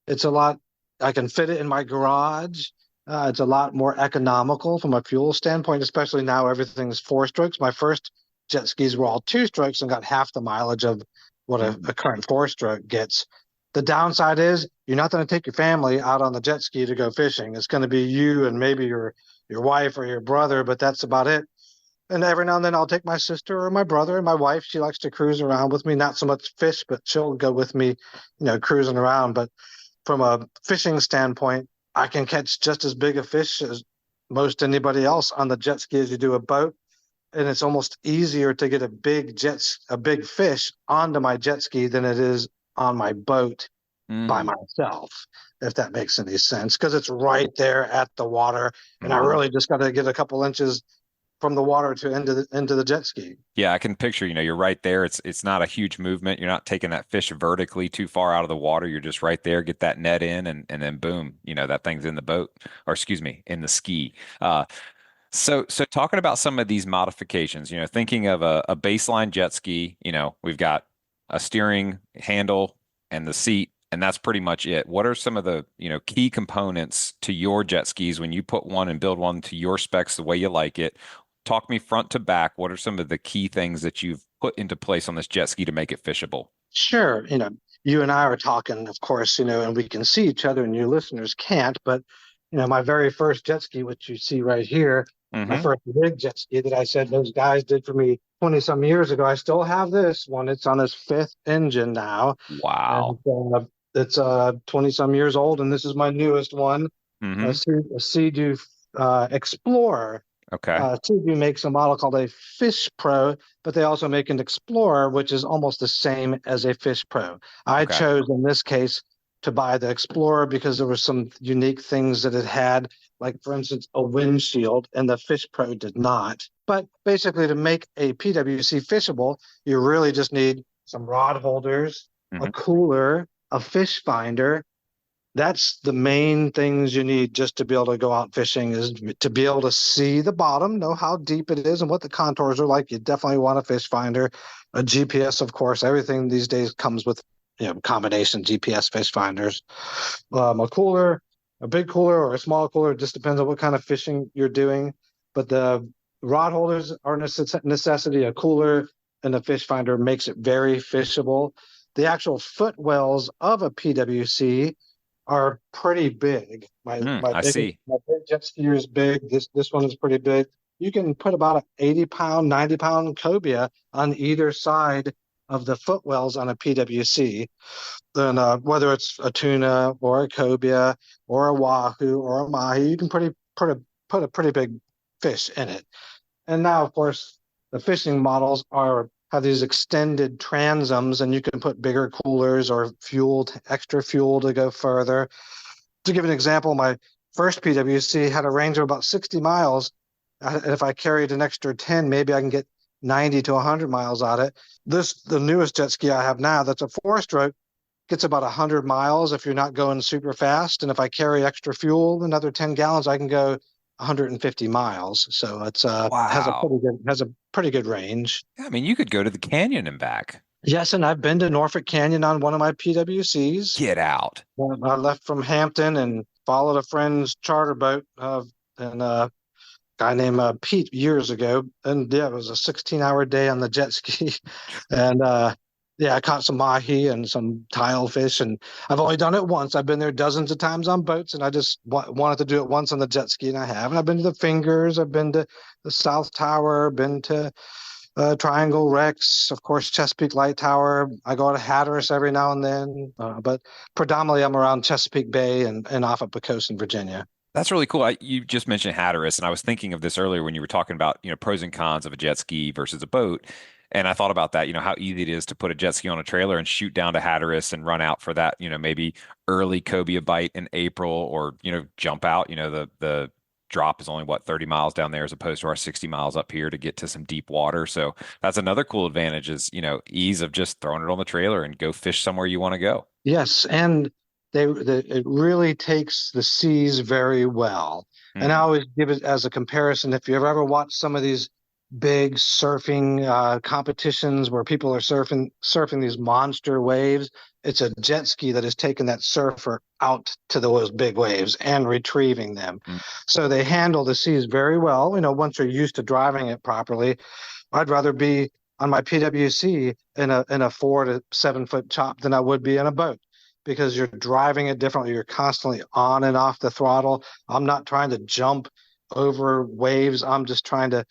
It's a lot, I can fit it in my garage. It's a lot more economical from a fuel standpoint, especially now everything's 4-strokes. My first jet skis were all 2-strokes and got half the mileage of what a current 4-stroke gets. The downside is you're not going to take your family out on the jet ski to go fishing. It's going to be you and maybe your wife or your brother, but that's about it. And every now and then I'll take my sister or my brother and my wife. She likes to cruise around with me, not so much fish, but she'll go with me, cruising around. But from a fishing standpoint, I can catch just as big a fish as most anybody else on the jet ski as you do a boat. And it's almost easier to get a big fish onto my jet ski than it is on my boat by myself, if that makes any sense, because it's right there at the water. And I really just got to get a couple inches from the water to into the jet ski. Yeah, I can picture, you're right there. It's not a huge movement. You're not taking that fish vertically too far out of the water. You're just right there, get that net in, and then boom, that thing's in the boat, or excuse me, in the ski. So talking about some of these modifications, thinking of a baseline jet ski, we've got a steering handle and the seat, and that's pretty much it. What are some of the, key components to your jet skis when you put one and build one to your specs the way you like it? Talk me front to back. What are some of the key things that you've put into place on this jet ski to make it fishable? Sure. You and I are talking, of course, and we can see each other and your listeners can't, but, my very first jet ski, which you see right here, my first big jet ski that I said those guys did for me 20 some years ago. I still have this one. It's on its 5th engine now. Wow. And, it's 20 some years old, and this is my newest one, a Sea-Doo Explorer. Okay. Sea-Doo makes a model called a Fish Pro, but they also make an Explorer, which is almost the same as a Fish Pro. I chose in this case to buy the Explorer because there were some unique things that it had, like, for instance, a windshield, and the Fish Pro did not. But basically, to make a PWC fishable, you really just need some rod holders, a cooler, a fish finder. That's the main things you need just to be able to go out fishing, is to be able to see the bottom, know how deep it is and what the contours are like. You definitely want a fish finder, a GPS, of course. Everything these days comes with combination GPS fish finders, a cooler, a big cooler or a small cooler. It just depends on what kind of fishing you're doing. But the rod holders are a necessity. A cooler and a fish finder makes it very fishable. The actual footwells of a PWC are pretty big. My big jet skier is big. This one is pretty big. You can put about an 80-pound, 90-pound cobia on either side of the footwells on a PWC. Then whether it's a tuna or a cobia or a wahoo or a mahi, you can put a pretty big fish in it. And now, of course, the fishing models have these extended transoms, and you can put bigger coolers or extra fuel to go further. To give an example, my first PWC had a range of about 60 miles. And if I carried an extra 10, maybe I can get 90 to 100 miles out of it. The newest jet ski I have now, that's a 4-stroke, gets about 100 miles if you're not going super fast. And if I carry extra fuel, another 10 gallons, I can go 150 miles. So it's has a pretty good range. Yeah, I mean, you could go to the canyon and back. Yes, and I've been to Norfolk Canyon on one of my PWCs. Get out. I left from Hampton and followed a friend's charter boat and a guy named Pete years ago. And yeah, it was a 16-hour day on the jet ski. And Yeah, I caught some mahi and some tilefish, and I've only done it once. I've been there dozens of times on boats, and I just wanted to do it once on the jet ski, and I have. And I've been to the Fingers, I've been to the South Tower, been to Triangle Rex, of course, Chesapeake Light Tower. I go to Hatteras every now and then, but predominantly I'm around Chesapeake Bay and off at Pocosin, Virginia. That's really cool. You just mentioned Hatteras, and I was thinking of this earlier when you were talking about, pros and cons of a jet ski versus a boat. And I thought about that, how easy it is to put a jet ski on a trailer and shoot down to Hatteras and run out for that, maybe early cobia bite in April, or, jump out. The drop is only 30 miles down there as opposed to our 60 miles up here to get to some deep water. So that's another cool advantage is, ease of just throwing it on the trailer and go fish somewhere you want to go. Yes, and it really takes the seas very well. And I always give it as a comparison. If you've ever watched some of these big surfing competitions where people are surfing these monster waves, it's a jet ski that has taken that surfer out to those big waves and retrieving them. So they handle the seas very well. Once you're used to driving it properly. I'd rather be on my PWC in a 4 to 7 foot chop than I would be in a boat, because you're driving it differently. You're constantly on and off the throttle. I'm not trying to jump over waves. I'm just trying to,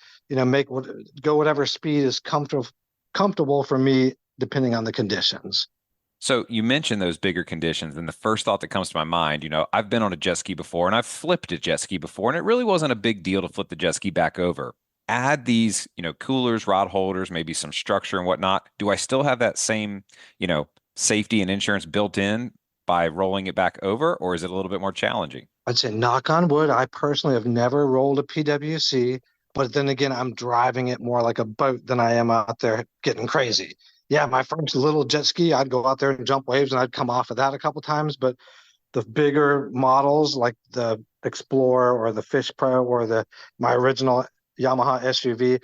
go whatever speed is comfortable for me, depending on the conditions. So you mentioned those bigger conditions, and the first thought that comes to my mind, I've been on a jet ski before and I've flipped a jet ski before, and it really wasn't a big deal to flip the jet ski back over. Add these, coolers, rod holders, maybe some structure and whatnot. Do I still have that same, safety and insurance built in by rolling it back over, or is it a little bit more challenging? I'd say knock on wood. I personally have never rolled a PWC, but then again, I'm driving it more like a boat than I am out there getting crazy. Yeah, my first little jet ski, I'd go out there and jump waves, and I'd come off of that a couple times. But the bigger models like the Explorer or the Fish Pro or my original Yamaha SUV,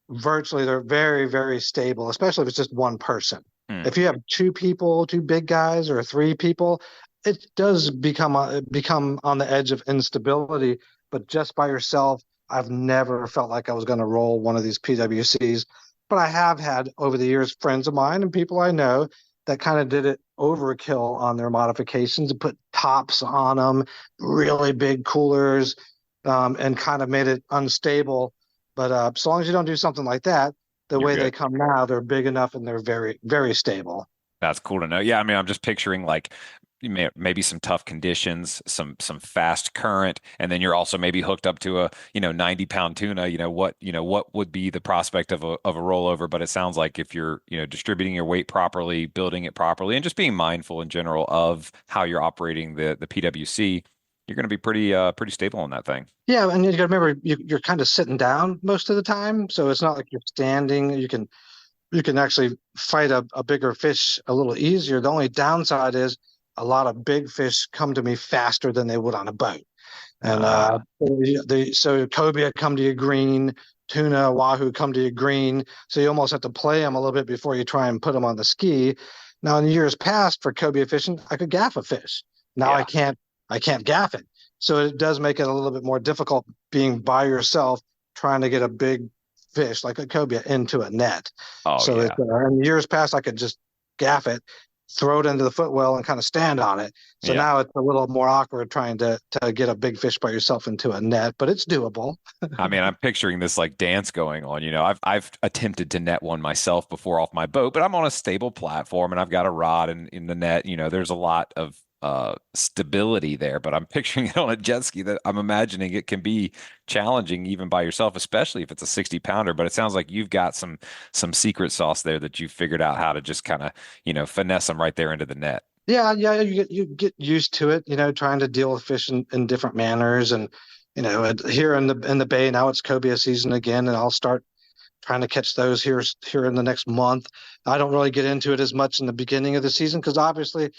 virtually they're very, very stable, especially if it's just one person. If you have two people, two big guys, or three people, it does become on the edge of instability. But just by yourself, I've never felt like I was going to roll one of these PWCs. But I have had over the years friends of mine and people I know that kind of did it overkill on their modifications and put tops on them, really big coolers, and kind of made it unstable. But so long as you don't do something like that, the way they come now, they're big enough and they're very, very stable. That's cool to know. Yeah, I mean, I'm just picturing like maybe some tough conditions, some fast current, and then you're also maybe hooked up to a 90-pound tuna. What would be the prospect of a rollover? But it sounds like if you're distributing your weight properly, building it properly, and just being mindful in general of how you're operating the PWC, you're going to be pretty stable on that thing. Yeah, and you got to remember you're kind of sitting down most of the time, so it's not like you're standing. You can actually fight a bigger fish a little easier. The only downside is a lot of big fish come to me faster than they would on a boat, and so cobia come to you green, tuna, wahoo come to you green. So you almost have to play them a little bit before you try and put them on the ski. Now, in years past for cobia fishing, I could gaff a fish. Now I can't gaff it. So it does make it a little bit more difficult being by yourself, trying to get a big fish like a cobia into a net. In years past, I could just gaff it, throw it into the footwell and kind of stand on it. So now it's a little more awkward trying to get a big fish by yourself into a net, but it's doable. I mean, I'm picturing this like dance going on. I've attempted to net one myself before off my boat, but I'm on a stable platform and I've got a rod in the net. There's a lot of stability there, but I'm picturing it on a jet ski that I'm imagining it can be challenging even by yourself, especially if it's a 60-pounder. But it sounds like you've got some secret sauce there that you've figured out how to just kind of finesse them right there into the net. Yeah, you get used to it, trying to deal with fish in different manners. And here in the bay now, it's cobia season again, and I'll start trying to catch those here in the next month. I don't really get into it as much in the beginning of the season because obviously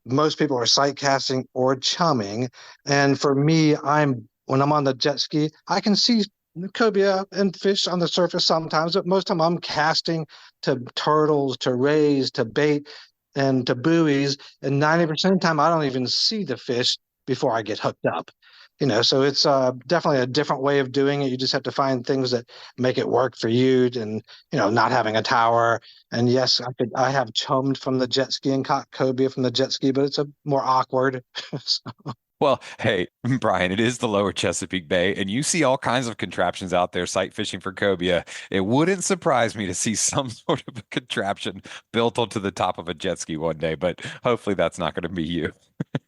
most people are sight casting or chumming. And for me, when I'm on the jet ski, I can see cobia and fish on the surface sometimes, but most of the time I'm casting to turtles, to rays, to bait, and to buoys. And 90% of the time, I don't even see the fish before I get hooked up. So it's definitely a different way of doing it. You just have to find things that make it work for you, and not having a tower. And yes, I have chummed from the jet ski and caught cobia from the jet ski, but it's a more awkward. Well, hey, Brian, it is the lower Chesapeake Bay, and you see all kinds of contraptions out there sight fishing for cobia. It wouldn't surprise me to see some sort of a contraption built onto the top of a jet ski one day, but hopefully that's not going to be you.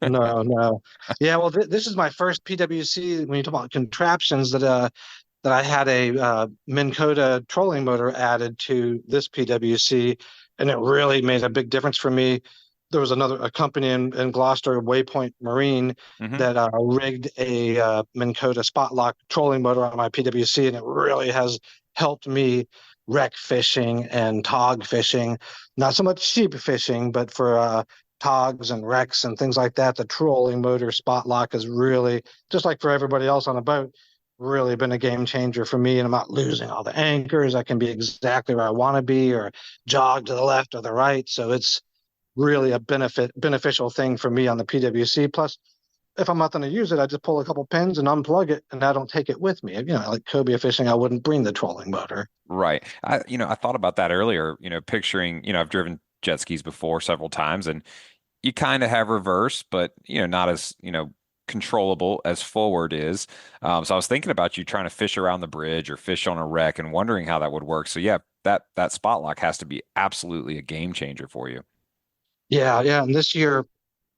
No, no. Yeah, well, this is my first PWC when you talk about contraptions that I had a Minn Kota trolling motor added to this PWC, and it really made a big difference for me. There was a company in Gloucester, Waypoint Marine, Hmm. that rigged a Minn Kota spot lock trolling motor on my PWC, and it really has helped me wreck fishing and tog fishing. Not so much sheep fishing, but for togs and wrecks and things like that, the trolling motor spot lock is really, just like for everybody else on a boat, really been a game changer for me. And I'm not losing all the anchors. I can be exactly where I want to be, or jog to the left or the right. So it's really a beneficial thing for me on the PWC. Plus, if I'm not going to use it, I just pull a couple pins and unplug it, and I don't take it with me. Like cobia fishing, I wouldn't bring the trolling motor. Right. I thought about that earlier, picturing, I've driven jet skis before several times, and you kind of have reverse, but, not as, controllable as forward is. So I was thinking about you trying to fish around the bridge or fish on a wreck and wondering how that would work. So yeah, that spot lock has to be absolutely a game changer for you. Yeah, yeah. And this year,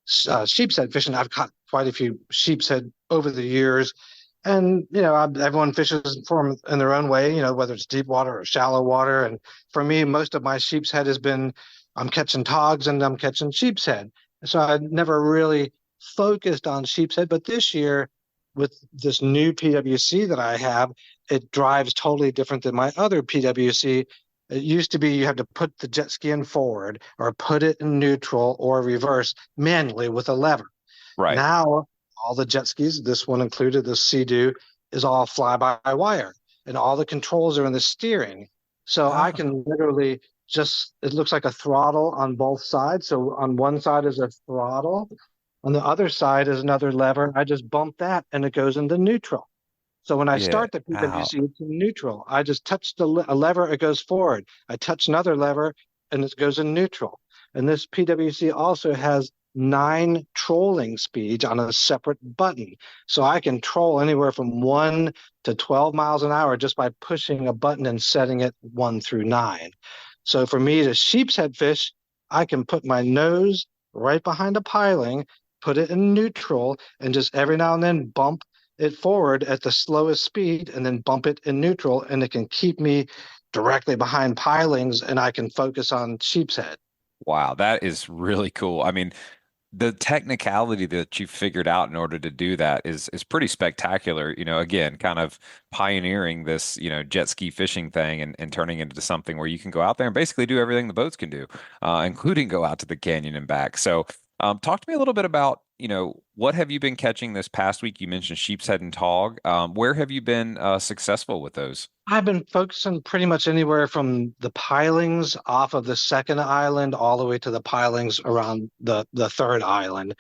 sheep's head fishing, I've caught quite a few sheep's head over the years. And, everyone fishes for them in their own way, whether it's deep water or shallow water. And for me, most of my sheep's head has been, I'm catching togs and I'm catching sheep's head. So I never really focused on sheep's head. But this year, with this new PWC that I have, it drives totally different than my other PWC. It used to be you had to put the jet ski in forward or put it in neutral or reverse manually with a lever. Right. Now, all the jet skis, this one included, the Sea-Doo, is all fly-by-wire, and all the controls are in the steering. So I Oh, can literally it looks like a throttle on both sides. So on one side is a throttle, on the other side is another lever. I just bump that, and it goes into neutral. So when I yeah. start the Wow. PWC, it's in neutral. I just touch a lever, it goes forward. I touch another lever, and it goes in neutral. And this PWC also has 9 trolling speeds on a separate button. So I can troll anywhere from 1 to 12 miles an hour just by pushing a button and setting it 1 through 9. So for me to sheep's head fish, I can put my nose right behind a piling, put it in neutral, and just every now and then bump it forward at the slowest speed and then bump it in neutral, and it can keep me directly behind pilings, and I can focus on sheep's head. Wow, that is really cool. I mean, the technicality that you figured out in order to do that is pretty spectacular. Again, kind of pioneering this, jet ski fishing thing and turning it into something where you can go out there and basically do everything the boats can do, including go out to the canyon and back. So, talk to me a little bit about, what have you been catching this past week? You mentioned sheep's head and tog. Where have you been successful with those? I've been focusing pretty much anywhere from the pilings off of the second island all the way to the pilings around the third island.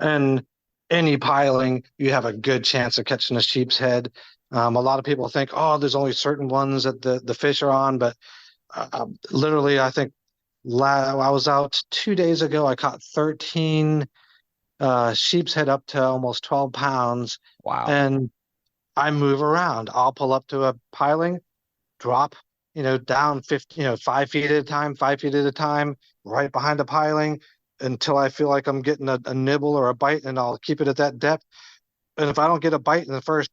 And any piling, you have a good chance of catching a sheep's head. A lot of people think, oh, there's only certain ones that the fish are on, but literally, I think I was out 2 days ago. I caught 13 sheep's head up to almost 12 pounds, Wow. and I move around. I'll pull up to a piling, drop, down 50, 5 feet at a time, 5 feet at a time, right behind a piling until I feel like I'm getting a nibble or a bite, and I'll keep it at that depth. And if I don't get a bite in the first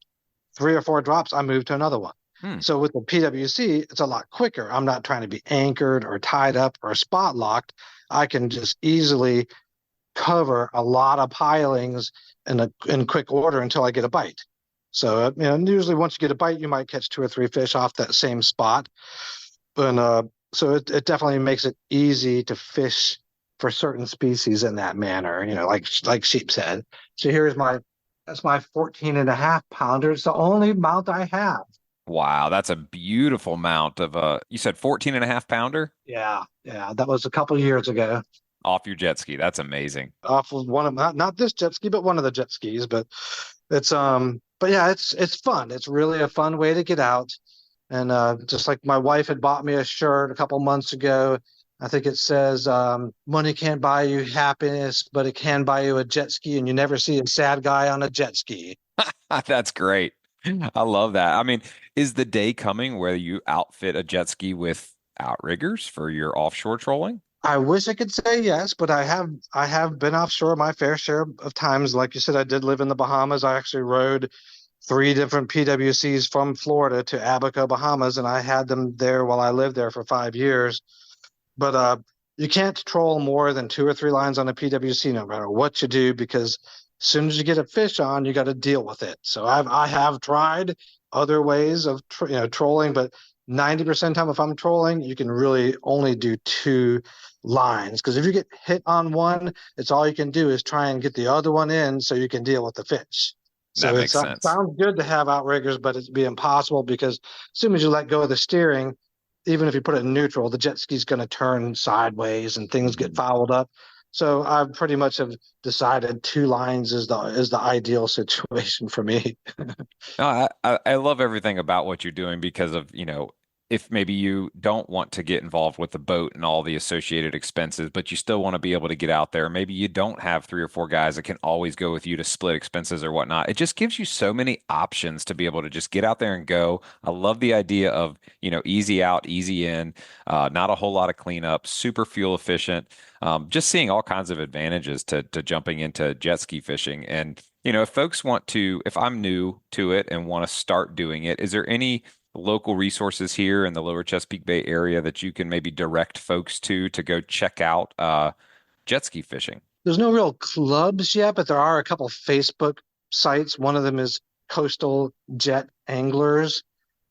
3 or 4 drops, I move to another one. Hmm. So with the PWC, it's a lot quicker. I'm not trying to be anchored or tied up or spot locked. I can just easily cover a lot of pilings in quick order until I get a bite. So, usually once you get a bite, you might catch 2 or 3 fish off that same spot. And so it definitely makes it easy to fish for certain species in that manner, like sheep's head. So that's my 14 and a half pounder. It's the only mount I have. Wow, that's a beautiful mount of you said 14 and a half pounder Yeah, yeah. That was a couple of years ago. off your jet ski. That's amazing. Off of one of not this jet ski, but one of the jet skis. But But yeah, it's fun. It's really a fun way to get out. And just like my wife had bought me a shirt a couple months ago, I think it says, money can't buy you happiness, but it can buy you a jet ski, and you never see a sad guy on a jet ski. That's great. I love that. I mean, is the day coming where you outfit a jet ski with outriggers for your offshore trolling? I wish I could say yes, but I have been offshore my fair share of times. Like you said, I did live in the Bahamas. I actually rode three different PWCs from Florida to Abaco, Bahamas, and I had them there while I lived there for 5 years. But you can't troll more than two or three lines on a PWC, no matter what you do, because as soon as you get a fish on, you got to deal with it. So I have tried other ways of trolling, but 90% of the time, if I'm trolling, you can really only do two lines, because if you get hit on one, it's all you can do is try and get the other one in so you can deal with the fish. That So it makes sense. sounds good to have outriggers, but it'd be impossible, because as soon as you let go of the steering, even if you put it in neutral, the jet ski's going to turn sideways and things get fouled up. So I pretty much have decided two lines is the ideal situation for me. No, I love everything about what you're doing because of, if maybe you don't want to get involved with the boat and all the associated expenses, but you still want to be able to get out there. Maybe you don't have three or four guys that can always go with you to split expenses or whatnot. It just gives you so many options to be able to just get out there and go. I love the idea of, easy out, easy in, not a whole lot of cleanup, super fuel efficient. Just seeing all kinds of advantages to jumping into jet ski fishing. And if folks want to, if I'm new to it and want to start doing it, is there any local resources here in the Lower Chesapeake Bay area that you can maybe direct folks to go check out jet ski fishing? There's no real clubs yet, but there are a couple Facebook sites. One of them is Coastal Jet Anglers.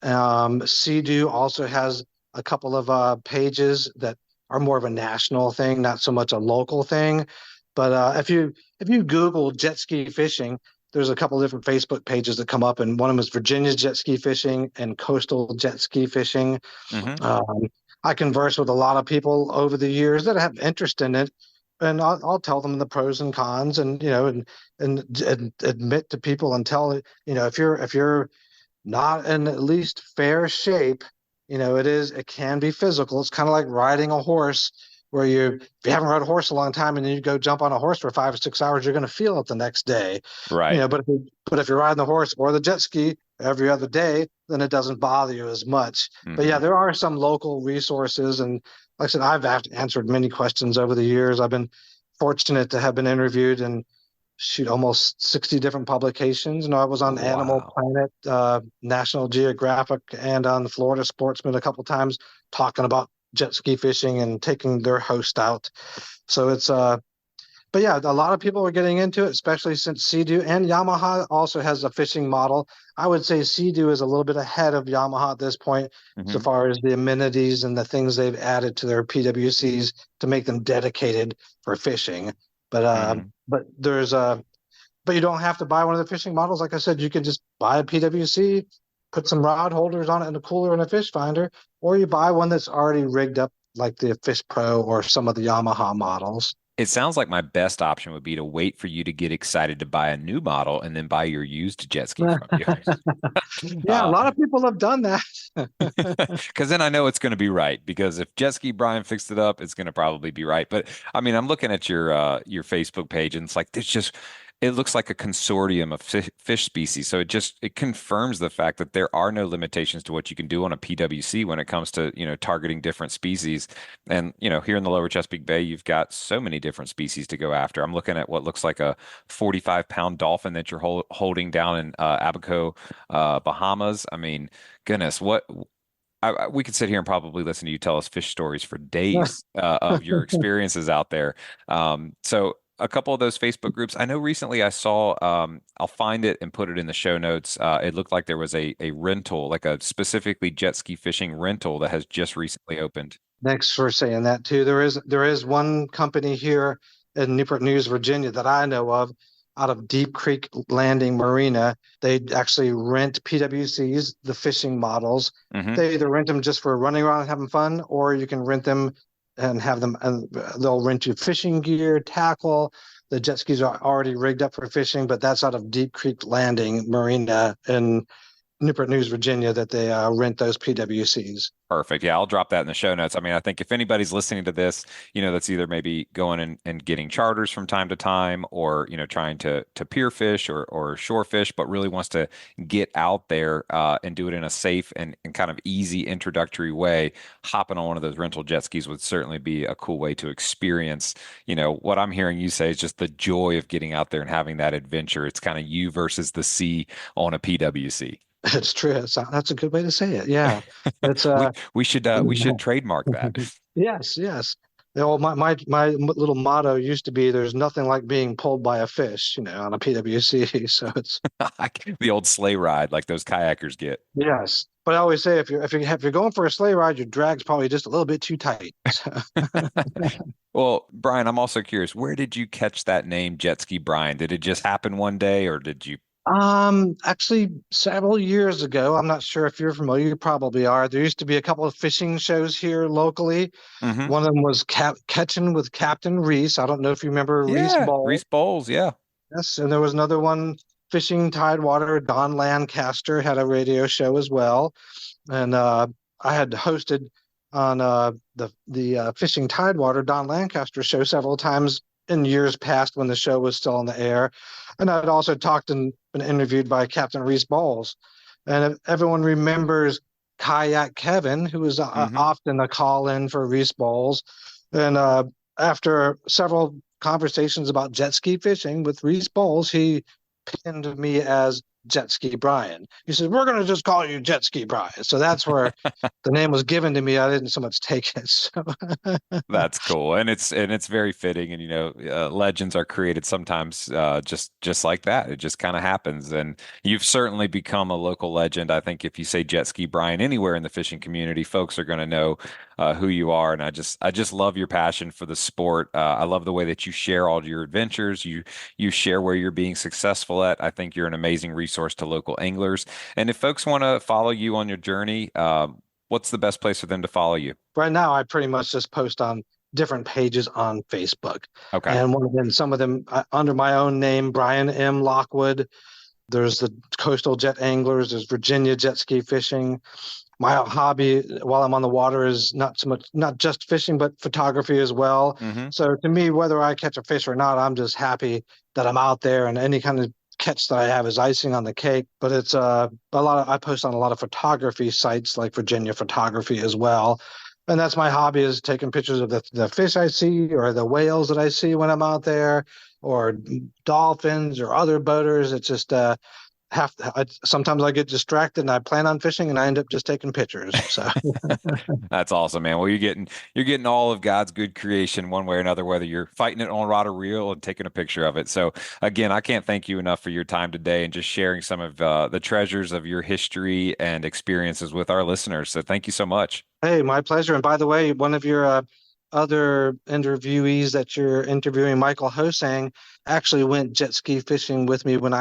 Sea-Doo also has a couple of pages that are more of a national thing, not so much a local thing. But if you Google jet ski fishing, there's a couple of different Facebook pages that come up, and one of them is Virginia's Jet Ski Fishing and Coastal Jet Ski Fishing. Hmm. Um, I converse with a lot of people over the years that have interest in it, and I'll tell them the pros and cons, and and admit to people and tell if you're not in at least fair shape, it can be physical. It's kind of like riding a horse, where if you haven't rode a horse a long time and then you go jump on a horse for 5 or 6 hours, you're going to feel it the next day. Right. But if you're riding the horse or the jet ski every other day, then it doesn't bother you as much. But yeah, Hmm. there are some local resources, and like I said, I've answered many questions over the years. I've been fortunate to have been interviewed in almost 60 different publications. I was on Animal Wow. Planet, National Geographic, and on Florida Sportsman a couple times, talking about jet ski fishing and taking their host out. So but yeah, a lot of people are getting into it, especially since Sea-Doo and Yamaha also has a fishing model. I would say Sea-Doo is a little bit ahead of Yamaha at this point, so Hmm. far as the amenities and the things they've added to their PWCs to make them dedicated for fishing. But Hmm. but you don't have to buy one of the fishing models. Like I said, you can just buy a PWC, put some rod holders on it and a cooler and a fish finder, or you buy one that's already rigged up like the Fish Pro or some of the Yamaha models. It sounds like my best option would be to wait for you to get excited to buy a new model and then buy your used jet ski from you. Yeah, a lot of people have done that. Because then I know it's going to be right. Because if Jet Ski Brian fixed it up, it's going to probably be right. But I mean, I'm looking at your Facebook page, and it's like it looks like a consortium of fish species. So it confirms the fact that there are no limitations to what you can do on a PWC when it comes to targeting different species. And here in the Lower Chesapeake Bay, you've got so many different species to go after. I'm looking at what looks like a 45-pound dolphin that you're holding down in Abaco, Bahamas. I mean, goodness, we could sit here and probably listen to you tell us fish stories for days of your experiences out there. So a couple of those Facebook groups, I know recently I saw, I'll find it and put it in the show notes. It looked like there was a rental, like a specifically jet ski fishing rental that has just recently opened. Thanks for saying that too. There is one company here in Newport News, Virginia, that I know of, out of Deep Creek Landing Marina. They actually rent PWCs, the fishing models. Hmm. They either rent them just for running around and having fun, or you can rent them and have them, and they'll rent you fishing gear, tackle. the jet skis are already rigged up for fishing, but that's out of Deep Creek Landing Marina in Newport News, Virginia, that they rent those PWCs. Perfect. Yeah, I'll drop that in the show notes. I mean, I think if anybody's listening to this, that's either maybe going and getting charters from time to time, or, trying to pier fish or shore fish, but really wants to get out there and do it in a safe and kind of easy introductory way, hopping on one of those rental jet skis would certainly be a cool way to experience, what I'm hearing you say is just the joy of getting out there and having that adventure. It's kind of you versus the sea on a PWC. It's true. That's a good way to say it. Yeah. It's we should trademark that. Yes, yes. My little motto used to be, "There's nothing like being pulled by a fish," on a PWC. So it's The old sleigh ride like those kayakers get. yes. But I always say, if you're going for a sleigh ride, your drag's probably just a little bit too tight. Well, Brian, I'm also curious, where did you catch that name Jet Ski Brian? Did it just happen one day, or did you? Actually, several years ago, I'm not sure if you're familiar, you probably are. There used to be a couple of fishing shows here locally. Hmm. One of them was Catching with Captain Reese. I don't know if you remember Reese Yeah, Ball. Reese Bowles. Yeah. Yes, and there was another one, Fishing Tidewater. Don Lancaster had a radio show as well, and I had hosted on the Fishing Tidewater Don Lancaster show several times in years past when the show was still on the air. And I'd also talked and been interviewed by Captain Reese Bowles. And everyone remembers Kayak Kevin, who was often a call-in for Reese Bowles. And after several conversations about jet ski fishing with Reese Bowles, he pinned me as Jet Ski Brian. He said, "We're going to just call you Jet Ski Brian." So that's where the name was given to me. I didn't so much take it. So. That's cool, and it's very fitting. And legends are created sometimes just like that. It just kind of happens, and you've certainly become a local legend. I think if you say Jet Ski Brian anywhere in the fishing community, folks are going to know who you are. And I just love your passion for the sport. I love the way that you share all your adventures. You share where you're being successful at. I think you're an amazing resource to local anglers. And if folks want to follow you on your journey, what's the best place for them to follow you? Right now, I pretty much just post on different pages on Facebook. Okay. And some of them under my own name, Brian M. Lockwood. There's the Coastal Jet Anglers. There's Virginia Jet Ski Fishing. My hobby while I'm on the water is not just fishing, but photography as well. Mm-hmm. So to me, whether I catch a fish or not, I'm just happy that I'm out there, and any kind of catch that I have is icing on the cake. But it's I post on a lot of photography sites like Virginia Photography as well. And that's my hobby, is taking pictures of the fish I see, or the whales that I see when I'm out there, or dolphins or other boaters. It's just sometimes I get distracted and I plan on fishing and I end up just taking pictures. So That's awesome, man. Well, you're getting all of God's good creation one way or another, whether you're fighting it on rod or reel and taking a picture of it. So again, I can't thank you enough for your time today and just sharing some of the treasures of your history and experiences with our listeners. So thank you so much. Hey, my pleasure. And by the way, one of your other interviewees that you're interviewing, Michael Hosang, actually went jet ski fishing with me when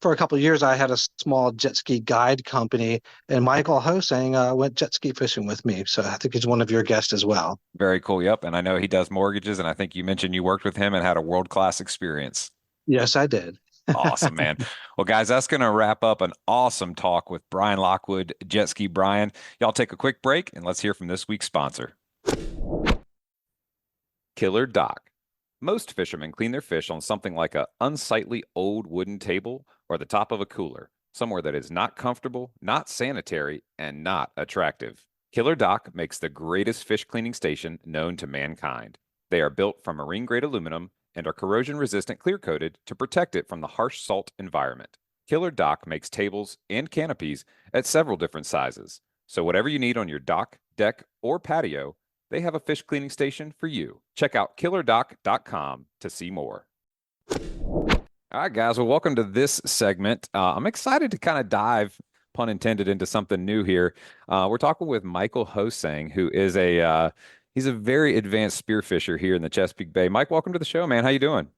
for a couple of years, I had a small jet ski guide company, and Michael Hosang went jet ski fishing with me. So I think he's one of your guests as well. Very cool. Yep. And I know he does mortgages, and I think you mentioned you worked with him and had a world-class experience. Yes, I did. Awesome, man. Well, guys, that's going to wrap up an awesome talk with Brian Lockwood, Jet Ski Brian. Y'all take a quick break and let's hear from this week's sponsor. Killer Dock. Most fishermen clean their fish on something like an unsightly old wooden table or the top of a cooler, somewhere that is not comfortable, not sanitary, and not attractive. Killer Dock makes the greatest fish cleaning station known to mankind. They are built from marine-grade aluminum and are corrosion-resistant clear-coated to protect it from the harsh salt environment. Killer Dock makes tables and canopies at several different sizes. So whatever you need on your dock, deck, or patio, they have a fish cleaning station for you. Check out killerdock.com to see more. All right, guys. Well, welcome to this segment. I'm excited to kind of dive, pun intended, into something new here. We're talking with Michael Hosang, who is he's a very advanced spearfisher here in the Chesapeake Bay. Mike, welcome to the show, man. How you doing?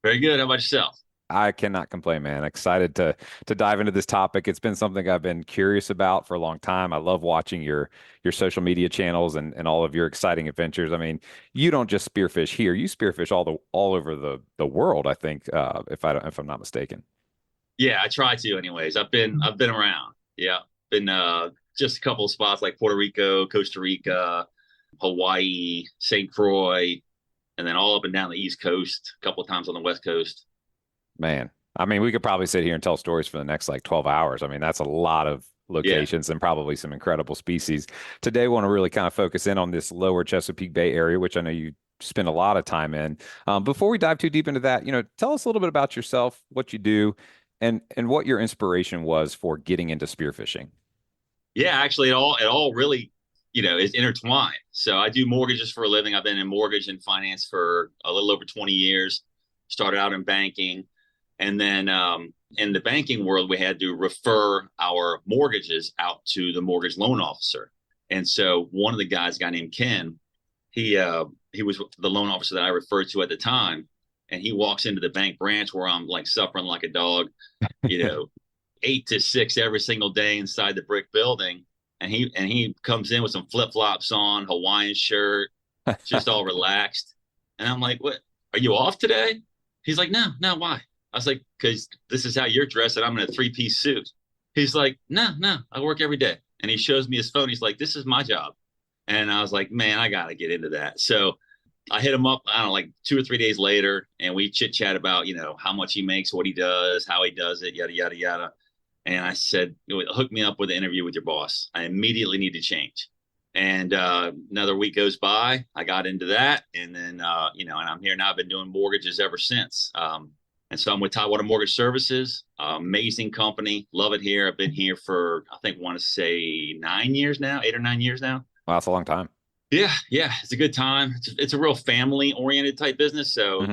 Very good. How about yourself? I cannot complain, man. Excited to dive into this topic. It's been something I've been curious about for a long time. I love watching your social media channels and all of your exciting adventures. I mean, you don't just spearfish here; you spearfish all over the world. I think, if I'm not mistaken. Yeah, I try to anyways. I've been around. Yeah. Been just a couple of spots like Puerto Rico, Costa Rica, Hawaii, St. Croix, and then all up and down the East Coast, a couple of times on the West Coast. Man, I mean, we could probably sit here and tell stories for the next like 12 hours. I mean, that's a lot of Yeah. locations and probably some incredible species. Today, I want to really kind of focus in on this lower Chesapeake Bay area, which I know you spend a lot of time in. Before we dive too deep into that, tell us a little bit about yourself, what you do, and what your inspiration was for getting into spearfishing. Yeah, actually it all really, is intertwined. So I do mortgages for a living. I've been in mortgage and finance for a little over 20 years. Started out in banking. And then in the banking world, we had to refer our mortgages out to the mortgage loan officer. And so one of the guys, a guy named Ken, he was the loan officer that I referred to at the time. And he walks into the bank branch where I'm like suffering like a dog, you know, 8 to 6 every single day inside the brick building. And he comes in with some flip flops on, Hawaiian shirt, just all relaxed. And I'm like, "What? Are you off today?" He's like, "No, no, why?" I was like, "Because this is how you're dressed, and I'm in a 3-piece suit." He's like, "No, no, I work every day." And he shows me his phone. He's like, "This is my job." And I was like, "Man, I got to get into that." So I hit him up, I don't know, like 2 or 3 days later, and we chit chat about, how much he makes, what he does, how he does it, yada, yada, yada. And I said, "Hook me up with an interview with your boss. I immediately need to change." And another week goes by. I got into that. And then, and I'm here now. I've been doing mortgages ever since. And so I'm with Tidewater Mortgage Services, amazing company. Love it here. I've been here for, I think, want to say 9 years now, 8 or 9 years now. Wow, that's a long time. Yeah, yeah, it's a good time. It's a real family-oriented type business. So,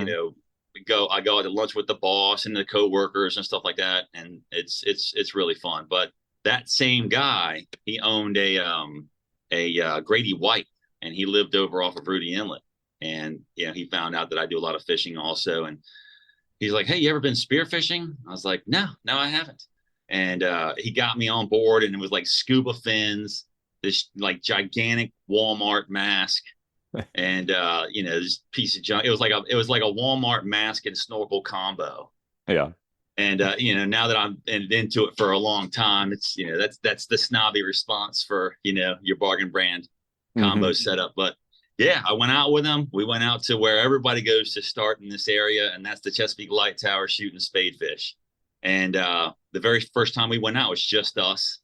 I go out to lunch with the boss and the coworkers and stuff like that, and it's really fun. But that same guy, he owned a Grady White, and he lived over off of Rudy Inlet. And he found out that I do a lot of fishing also, and he's like, "Hey, you ever been spearfishing?" I was like, "No, no, I haven't." And he got me on board, and it was like scuba fins, this like gigantic Walmart mask, and this piece of junk. It was like a Walmart mask and snorkel combo. Yeah. And now that I'm into it for a long time, it's that's the snobby response for your bargain brand combo setup. But yeah, I went out with them. We went out to where everybody goes to start in this area, and that's the Chesapeake Light Tower shooting spadefish. And the very first time we went out was just us,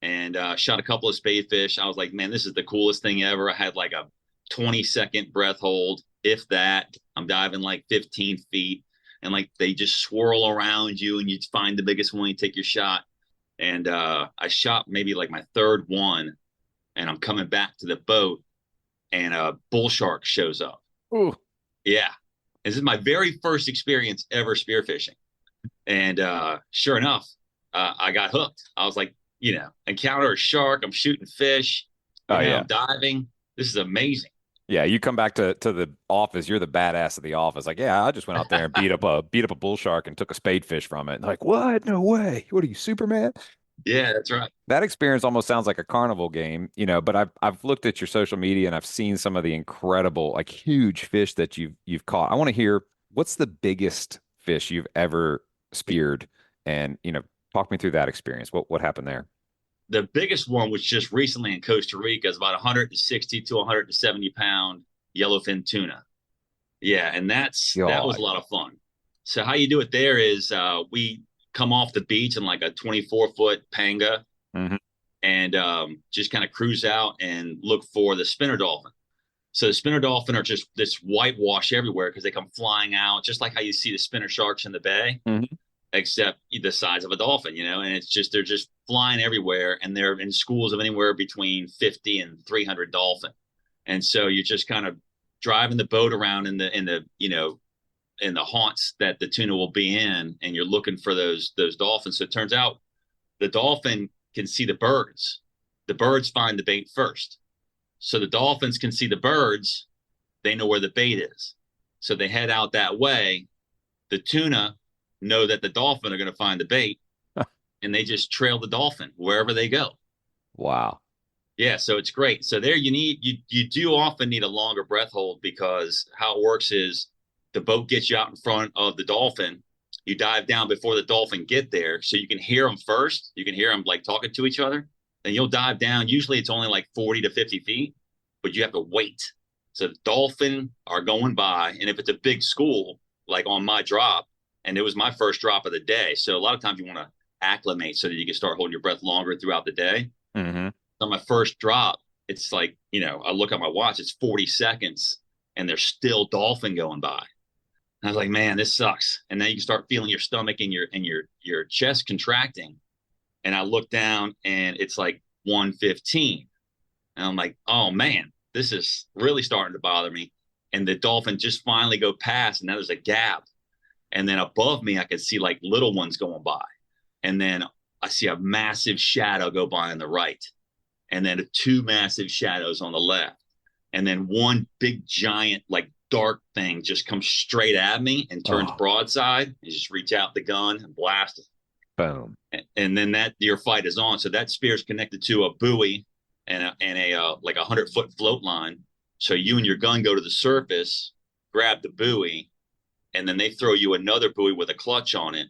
and shot a couple of spadefish. I was like, "Man, this is the coolest thing ever." I had like a 20-second breath hold, if that. I'm diving like 15 feet, and like they just swirl around you, and you find the biggest one, you take your shot. And I shot maybe like my third one, and I'm coming back to the boat, and a bull shark shows up. Ooh. Yeah. This is my very first experience ever spearfishing. And sure enough, I got hooked. I was like, encounter a shark. I'm shooting fish. I'm diving. This is amazing. Yeah, you come back to the office, you're the badass of the office. Like, yeah, I just went out there and beat up a bull shark and took a spadefish from it. And like, what? No way. What are you, Superman? Yeah, that's right. That experience almost sounds like a carnival game, but I've looked at your social media and I've seen some of the incredible, like huge fish that you've caught. I want to hear, what's the biggest fish you've ever speared, and talk me through that experience. What happened there? The biggest one was just recently in Costa Rica. Is about 160 to 170 pound yellowfin tuna. Yeah, and that was a lot of fun. So how you do it there is we come off the beach in like a 24-foot panga, and just kind of cruise out and look for the spinner dolphin. So the spinner dolphin are just this whitewash everywhere because they come flying out, just like how you see the spinner sharks in the bay, except the size of a dolphin, and they're just flying everywhere, and they're in schools of anywhere between 50 and 300 dolphin. And so you're just kind of driving the boat around in the haunts that the tuna will be in, and you're looking for those dolphins. So it turns out the dolphin can see the birds. The birds find the bait first. So the dolphins can see the birds. They know where the bait is. So they head out that way. The tuna know that the dolphin are going to find the bait, and they just trail the dolphin wherever they go. Wow. Yeah, so it's great. So there you do often need a longer breath hold, because how it works is the boat gets you out in front of the dolphin. You dive down before the dolphin get there, so you can hear them first. You can hear them like talking to each other. Then you'll dive down. Usually it's only like 40 to 50 feet, but you have to wait. So the dolphin are going by, and if it's a big school, like on my drop, and it was my first drop of the day, so a lot of times you want to acclimate so that you can start holding your breath longer throughout the day. Mm-hmm. On my first drop, it's like, I look at my watch, it's 40 seconds, and there's still dolphin going by. And I was like, man, this sucks. And then you start feeling your stomach and your chest contracting. And I look down, and it's like 1:15. And I'm like, oh man, this is really starting to bother me. And the dolphin just finally go past, and now there's a gap. And then above me, I could see like little ones going by. And then I see a massive shadow go by on the right. And then two massive shadows on the left. And then one big giant, like dark thing just comes straight at me and turns broadside. You just reach out the gun and blast it. Boom. And then your fight is on. So that spear is connected to a buoy and a like 100-foot float line. So you and your gun go to the surface, grab the buoy, and then they throw you another buoy with a clutch on it.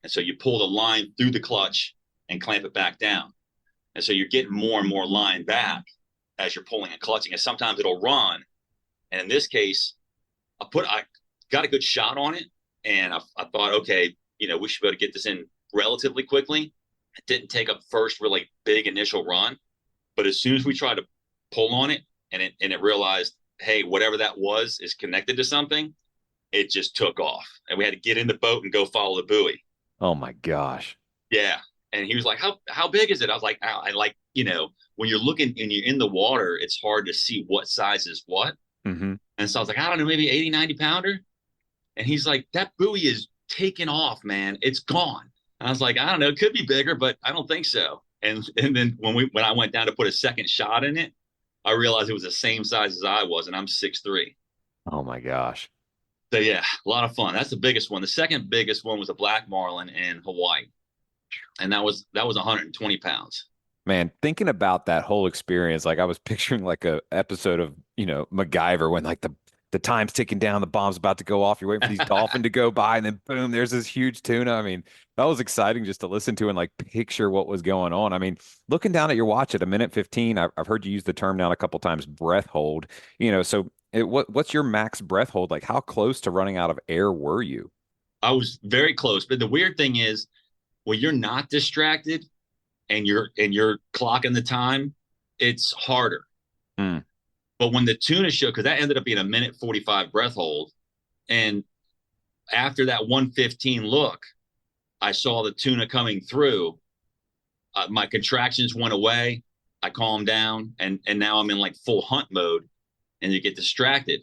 And so you pull the line through the clutch and clamp it back down. And so you're getting more and more line back as you're pulling and clutching. And sometimes it'll run. And in this case, I got a good shot on it. And I thought, okay, we should be able to get this in relatively quickly. It didn't take a first really big initial run. But as soon as we tried to pull on it and it realized, hey, whatever that was is connected to something, it just took off. And we had to get in the boat and go follow the buoy. Oh my gosh. Yeah. And he was like, how big is it? I was like, when you're looking and you're in the water, it's hard to see what size is what. Mm-hmm. And so I was like, I don't know, maybe 80, 90 pounder. And he's like, that buoy is taken off, man. It's gone. And I was like, I don't know, it could be bigger, but I don't think so. And then when I went down to put a second shot in it, I realized it was the same size as I was, and I'm 6'3". Oh my gosh. So yeah, a lot of fun. That's the biggest one. The second biggest one was a black marlin in Hawaii. And that was 120 pounds. Man, thinking about that whole experience, like I was picturing like a episode of, MacGyver, when like the time's ticking down, the bomb's about to go off, you're waiting for these dolphins to go by, and then boom, there's this huge tuna. I mean, that was exciting just to listen to and like picture what was going on. I mean, looking down at your watch at 1:15, I've heard you use the term now a couple times, breath hold. So what's your max breath hold? Like, how close to running out of air were you? I was very close, but the weird thing is, when you're not distracted and you're clocking the time, it's harder. Mm. But when the tuna show, because that ended up being a 1:45 breath hold, and after that 1:15 look, I saw the tuna coming through. My contractions went away. I calmed down, and now I'm in like full hunt mode, and you get distracted.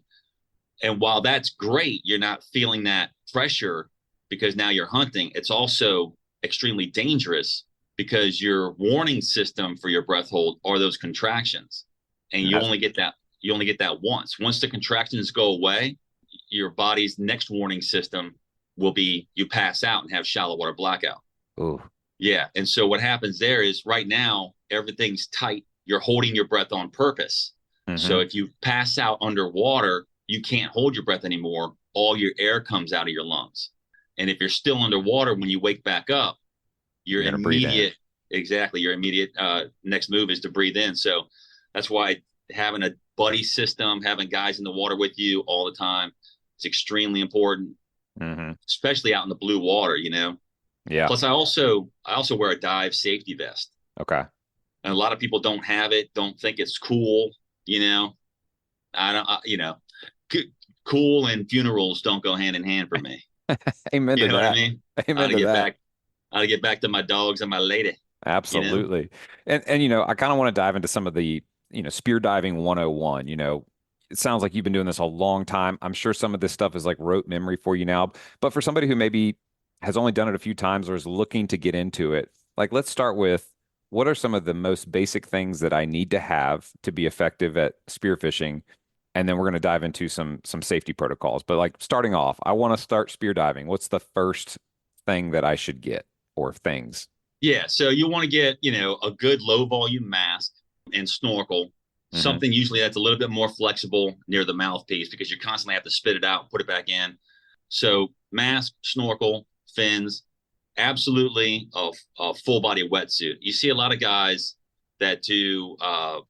And while that's great, you're not feeling that pressure because now you're hunting. It's also extremely dangerous because your warning system for your breath hold are those contractions, and you only get that once the contractions go away. Your body's next warning system will be you pass out and have shallow water blackout. Ooh. Yeah. And so what happens there is right now everything's tight. You're holding your breath on purpose. Mm-hmm. So if you pass out underwater, you can't hold your breath anymore. All your air comes out of your lungs. And if you're still underwater when you wake back up, your immediate next move is to breathe in. So that's why having a buddy system, having guys in the water with you all the time, is extremely important, especially out in the blue water, Yeah. Plus, I also wear a dive safety vest. Okay. And a lot of people don't have it, don't think it's cool, cool and funerals don't go hand in hand for me. Amen to that. What I mean? Amen to that. I gotta get back to my dogs and my lady. Absolutely. And I kind of want to dive into some of the, spear diving 101. It sounds like you've been doing this a long time. I'm sure some of this stuff is like rote memory for you now, but for somebody who maybe has only done it a few times or is looking to get into it, like, let's start with, what are some of the most basic things that I need to have to be effective at spearfishing? And then we're going to dive into some safety protocols. But like, starting off, I want to start spear diving. What's the first thing that I should get, or things? Yeah, so you want to get, a good low volume mask and snorkel, something usually that's a little bit more flexible near the mouthpiece because you constantly have to spit it out and put it back in. So mask, snorkel, fins, absolutely a full body wetsuit. You see a lot of guys that do,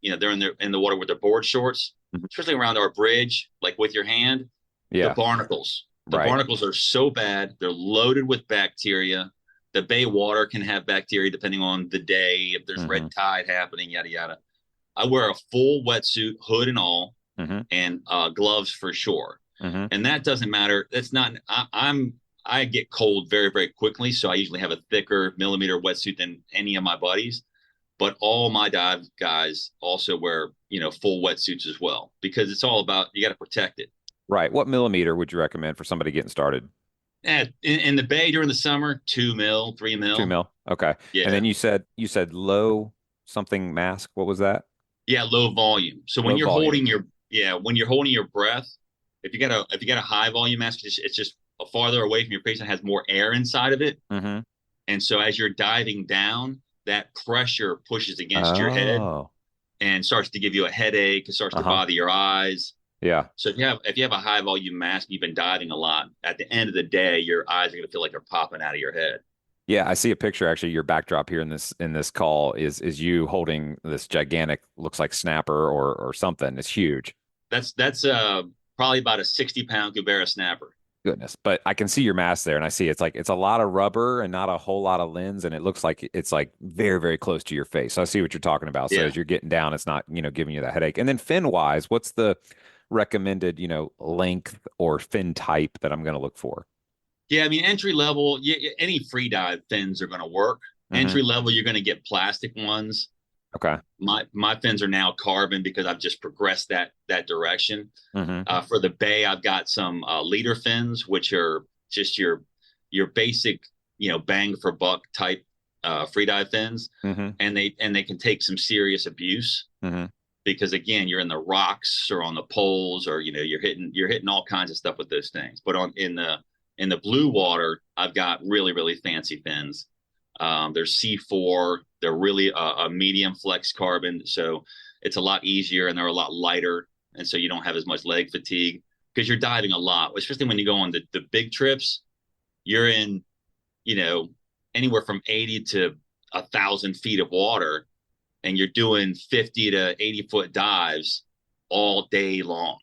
they're in the water with their board shorts, especially around our bridge, like with your hand. Yeah. The barnacles. The Right. barnacles are so bad. They're loaded with bacteria. The bay water can have bacteria depending on the day, if there's red tide happening, yada, yada. I wear a full wetsuit, hood and all, and gloves for sure. And that doesn't matter. That's not, I get cold very, very quickly. So I usually have a thicker millimeter wetsuit than any of my buddies. But all my dive guys also wear, full wetsuits as well, because it's all about, you got to protect it. Right. What millimeter would you recommend for somebody getting started? In the bay during the summer, 2 mil, 3 mil. 2 mil. Okay. Yeah. And then you said low something mask. What was that? Yeah, low volume. So when Low you're volume. when you're holding your breath, if you got a high volume mask, it's just farther away from your face and has more air inside of it. And so as you're diving down, that pressure pushes against your head and starts to give you a headache. It starts to bother your eyes. Yeah. So if you have a high volume mask, you've been diving a lot, at the end of the day, your eyes are going to feel like they're popping out of your head. Yeah, I see a picture. Actually, your backdrop here in this call is you holding this gigantic, looks like snapper or something. It's huge. That's probably about a 60-pound Cubera snapper. Goodness, but I can see your mask there, and I see it's a lot of rubber and not a whole lot of lens, and it looks like it's like very, very close to your face. So I see what you're talking about. So as you're getting down, it's not giving you that headache. And then fin wise, what's the recommended length or fin type that I'm going to look for? Yeah, I mean, entry level, any free dive fins are going to work. Entry level, you're going to get plastic ones. Okay. My fins are now carbon because I've just progressed that direction. For the bay, I've got some leader fins, which are just your basic, bang for buck type free dive fins, and they can take some serious abuse because again, you're in the rocks or on the poles, or you're hitting all kinds of stuff with those things. But in the blue water, I've got really, really fancy fins. They're C4. They're really a medium flex carbon, so it's a lot easier and they're a lot lighter, and so you don't have as much leg fatigue because you're diving a lot, especially when you go on the big trips. You're in, anywhere from 80 to 1,000 feet of water, and you're doing 50 to 80 foot dives all day long,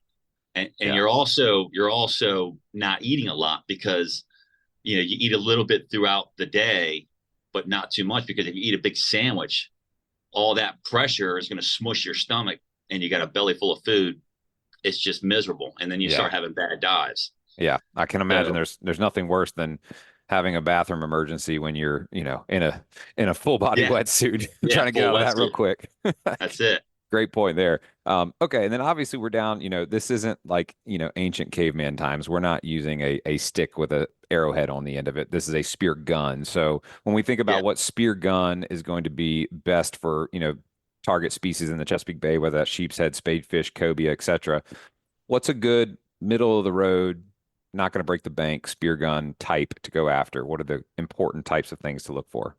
and you're also not eating a lot because you eat a little bit throughout the day, but not too much, because if you eat a big sandwich, all that pressure is going to smush your stomach and you got a belly full of food. It's just miserable. And then you start having bad dives. Yeah. I can imagine there's nothing worse than having a bathroom emergency when you're, in a full body wetsuit, trying to get out of that real quick. That's it. Great point there. Okay. And then obviously we're down, this isn't like, ancient caveman times. We're not using a stick with a arrowhead on the end of it. This is a spear gun. So when we think about what spear gun is going to be best for, target species in the Chesapeake Bay, whether that's sheep's head, spadefish, cobia, etc., what's a good middle of the road, not going to break the bank spear gun type to go after? What are the important types of things to look for?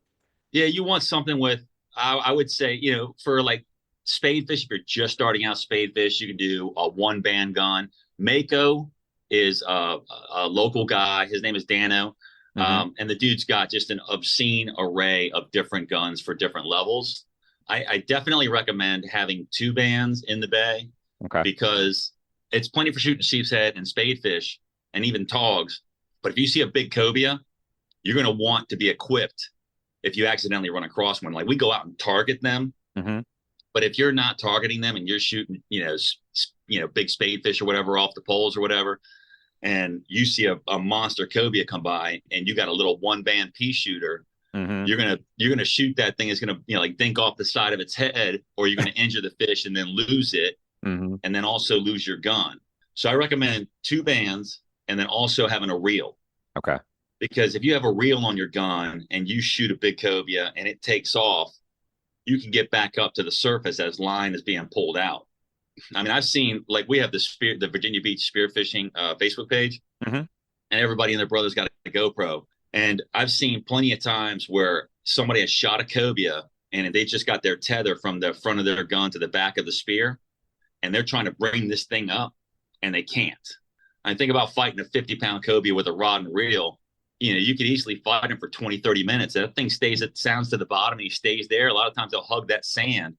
Yeah, you want something with, I would say, for like spadefish, if you're just starting out spadefish, you can do a one band gun. Mako is a local guy. His name is Dano. And the dude's got just an obscene array of different guns for different levels. I definitely recommend having 2 bands in the bay, because it's plenty for shooting sheep's head and spadefish and even togs. But if you see a big cobia, you're going to want to be equipped if you accidentally run across one. Like, we go out and target them. But if you're not targeting them and you're shooting, big spadefish or whatever off the poles or whatever, and you see a monster cobia come by and you got a little 1-band pea shooter, you're gonna shoot that thing. It's gonna like dink off the side of its head, or you're gonna injure the fish and then lose it, and then also lose your gun. So I recommend 2 bands and then also having a reel. Okay. Because if you have a reel on your gun and you shoot a big cobia and it takes off, you can get back up to the surface as line is being pulled out. I mean, I've seen, like, we have the Virginia Beach spearfishing Facebook page, and everybody and their brother's got a GoPro. And I've seen plenty of times where somebody has shot a cobia and they just got their tether from the front of their gun to the back of the spear, and they're trying to bring this thing up and they can't. I think about fighting a 50-pound cobia with a rod and reel. You could easily fight him for 20, 30 minutes. That thing sounds to the bottom and he stays there. A lot of times they'll hug that sand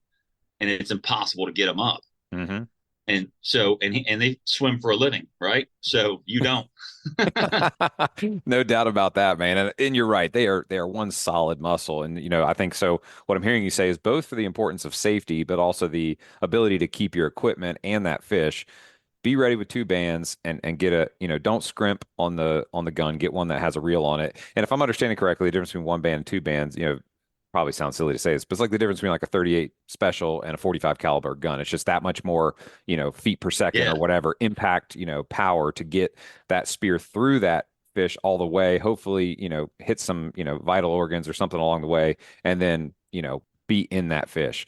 and it's impossible to get him up. Mm-hmm. And so, and they swim for a living, right? So you don't. No doubt about that, man. And you're right. They are one solid muscle. And, I think so. What I'm hearing you say is both for the importance of safety, but also the ability to keep your equipment and that fish. Be ready with two bands and get don't scrimp on the gun. Get one that has a reel on it. And if I'm understanding correctly, the difference between one band and two bands, probably sounds silly to say this, but it's like the difference between like a 38 special and a 45 caliber gun. It's just that much more, feet per second or whatever impact, power to get that spear through that fish all the way, hopefully, hit some, vital organs or something along the way, and then, be in that fish.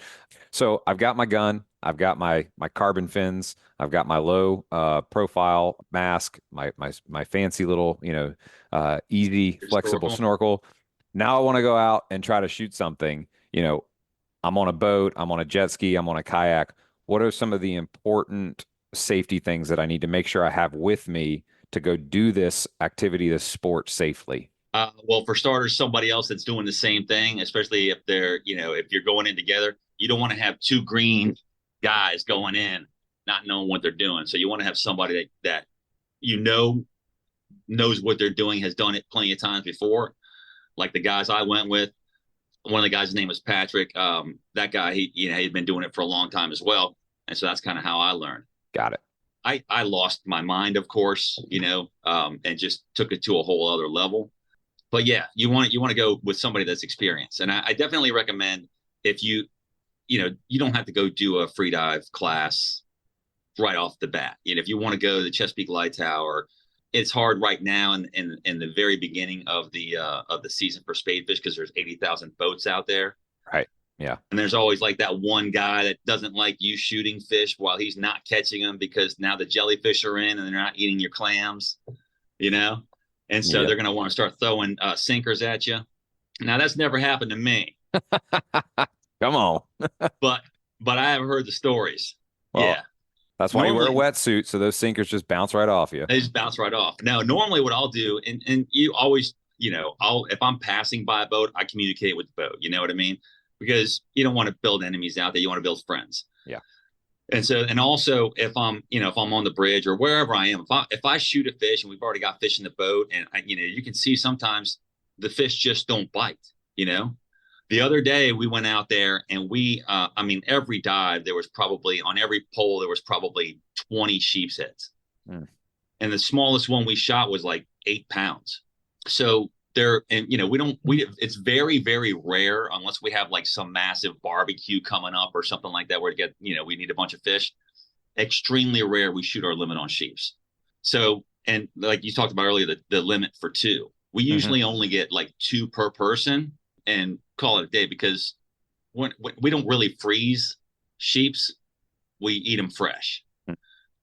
So I've got my gun, I've got my carbon fins, I've got my low profile mask, my fancy little, easy, flexible snorkel. Now I want to go out and try to shoot something. I'm on a boat, I'm on a jet ski, I'm on a kayak. What are some of the important safety things that I need to make sure I have with me to go do this activity, this sport safely? Well, for starters, somebody else that's doing the same thing, especially if they're, if you're going in together, you don't want to have two green guys going in, not knowing what they're doing. So you want to have somebody that knows what they're doing, has done it plenty of times before. Like the guys I went with, one of the guys' name was Patrick. That guy, he'd been doing it for a long time as well. And so that's kind of how I learned. Got it. I lost my mind, of course, and just took it to a whole other level. But yeah, you want to go with somebody that's experienced. And I definitely recommend if you don't have to go do a free dive class right off the bat. If you want to go to the Chesapeake Light Tower, it's hard right now in the very beginning of the season for spadefish because there's 80,000 boats out there. Right. Yeah. And there's always like that one guy that doesn't like you shooting fish while he's not catching them because now the jellyfish are in and they're not eating your clams, And so they're going to want to start throwing sinkers at you. Now that's never happened to me. Come on. but I have heard the stories. Well, yeah. That's why you wear a wetsuit, so those sinkers just bounce right off you. They just bounce right off. Now, normally what I'll do, and you always, if I'm passing by a boat, I communicate with the boat. You know what I mean? Because you don't want to build enemies out there. You want to build friends. Yeah. And also if I'm on the bridge or wherever I am, if I shoot a fish and we've already got fish in the boat and you can see sometimes the fish just don't bite, The other day we went out there and every dive, there was probably on every pole, there was probably 20 sheep's heads. Mm. And the smallest one we shot was like 8 pounds. So it's very, very rare unless we have like some massive barbecue coming up or something like that where we need a bunch of fish. Extremely rare we shoot our limit on sheeps. So, and like you talked about earlier, the limit for 2. We usually only get like 2 per person and call it a day because when we don't really freeze sheeps, we eat them fresh.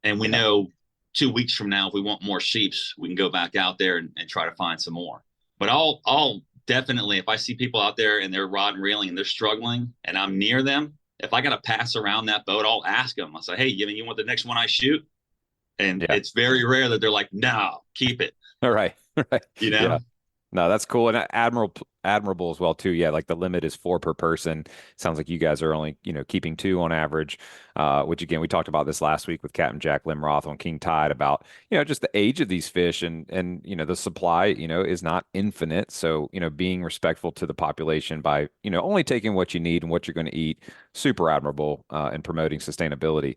And we know 2 weeks from now, if we want more sheeps, we can go back out there and try to find some more. But I'll definitely, if I see people out there and they're rod and reeling and they're struggling and I'm near them, if I got to pass around that boat, I'll ask them. I'll say, hey, you want the next one I shoot? And it's very rare that they're like, no, keep it. All right. Right. Yeah. No, that's cool. And admirable as well, too. Yeah. Like the limit is 4 per person. Sounds like you guys are only, keeping 2 on average, which again, we talked about this last week with Captain Jack Limroth on King Tide about, just the age of these fish and, the supply, is not infinite. So, being respectful to the population by, only taking what you need and what you're going to eat, super admirable in promoting sustainability.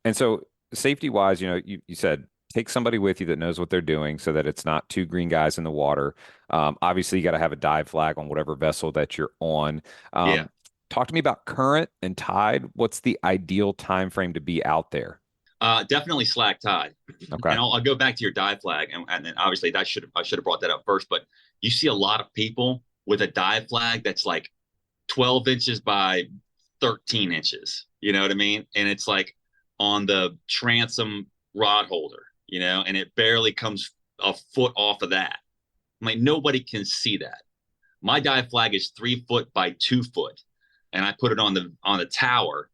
And so safety wise, you said, take somebody with you that knows what they're doing so that it's not 2 green guys in the water. Obviously, you got to have a dive flag on whatever vessel that you're on. Talk to me about current and tide. What's the ideal time frame to be out there? Definitely slack tide. Okay. And I'll go back to your dive flag. And then obviously I should have brought that up first. But you see a lot of people with a dive flag that's like 12 inches by 13 inches. You know what I mean? And it's like on the transom rod holder. And it barely comes a foot off of that. I'm like, nobody can see that. My dive flag is 3 foot by 2 foot, and I put it on the tower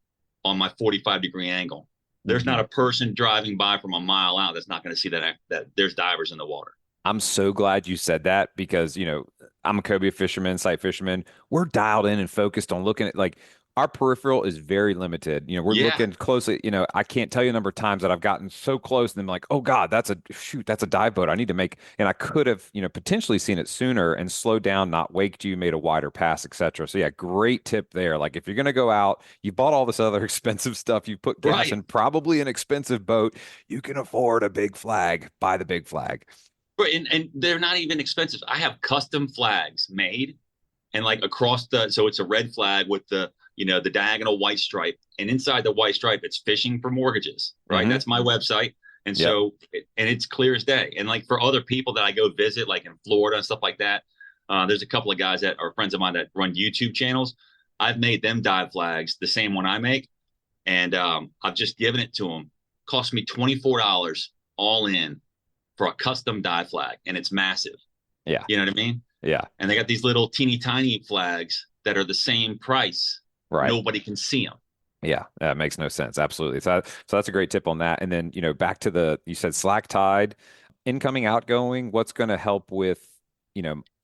on my 45-degree angle. There's not a person driving by from a mile out that's not going to see that there's divers in the water. I'm so glad you said that because, I'm a cobia fisherman, sight fisherman. We're dialed in and focused on looking at like our peripheral is very limited. We're looking closely. I can't tell you the number of times that I've gotten so close and I'm like, oh God, that's a dive boat. I need to make, and I could have, potentially seen it sooner and slowed down, not waked you, made a wider pass, etc. So yeah, great tip there. Like if you're going to go out, you bought all this other expensive stuff, you put gas in probably an expensive boat, you can afford a big flag, buy the big flag. And they're not even expensive. I have custom flags made and like so it's a red flag with the diagonal white stripe, and inside the white stripe, it's fishing for mortgages, right? Mm-hmm. That's my website. And so, and it's clear as day. And like for other people that I go visit, like in Florida and stuff like that, there's a couple of guys that are friends of mine that run YouTube channels. I've made them dive flags, the same one I make. And I've just given it to them. Cost me $24 all in for a custom dive flag. And it's massive. Yeah. You know what I mean? Yeah. And they got these little teeny tiny flags that are the same price. Right. Nobody can see them. Yeah, that makes no sense. Absolutely. So that's a great tip on that. And then, back to you said slack tide, incoming, outgoing, what's going to help with,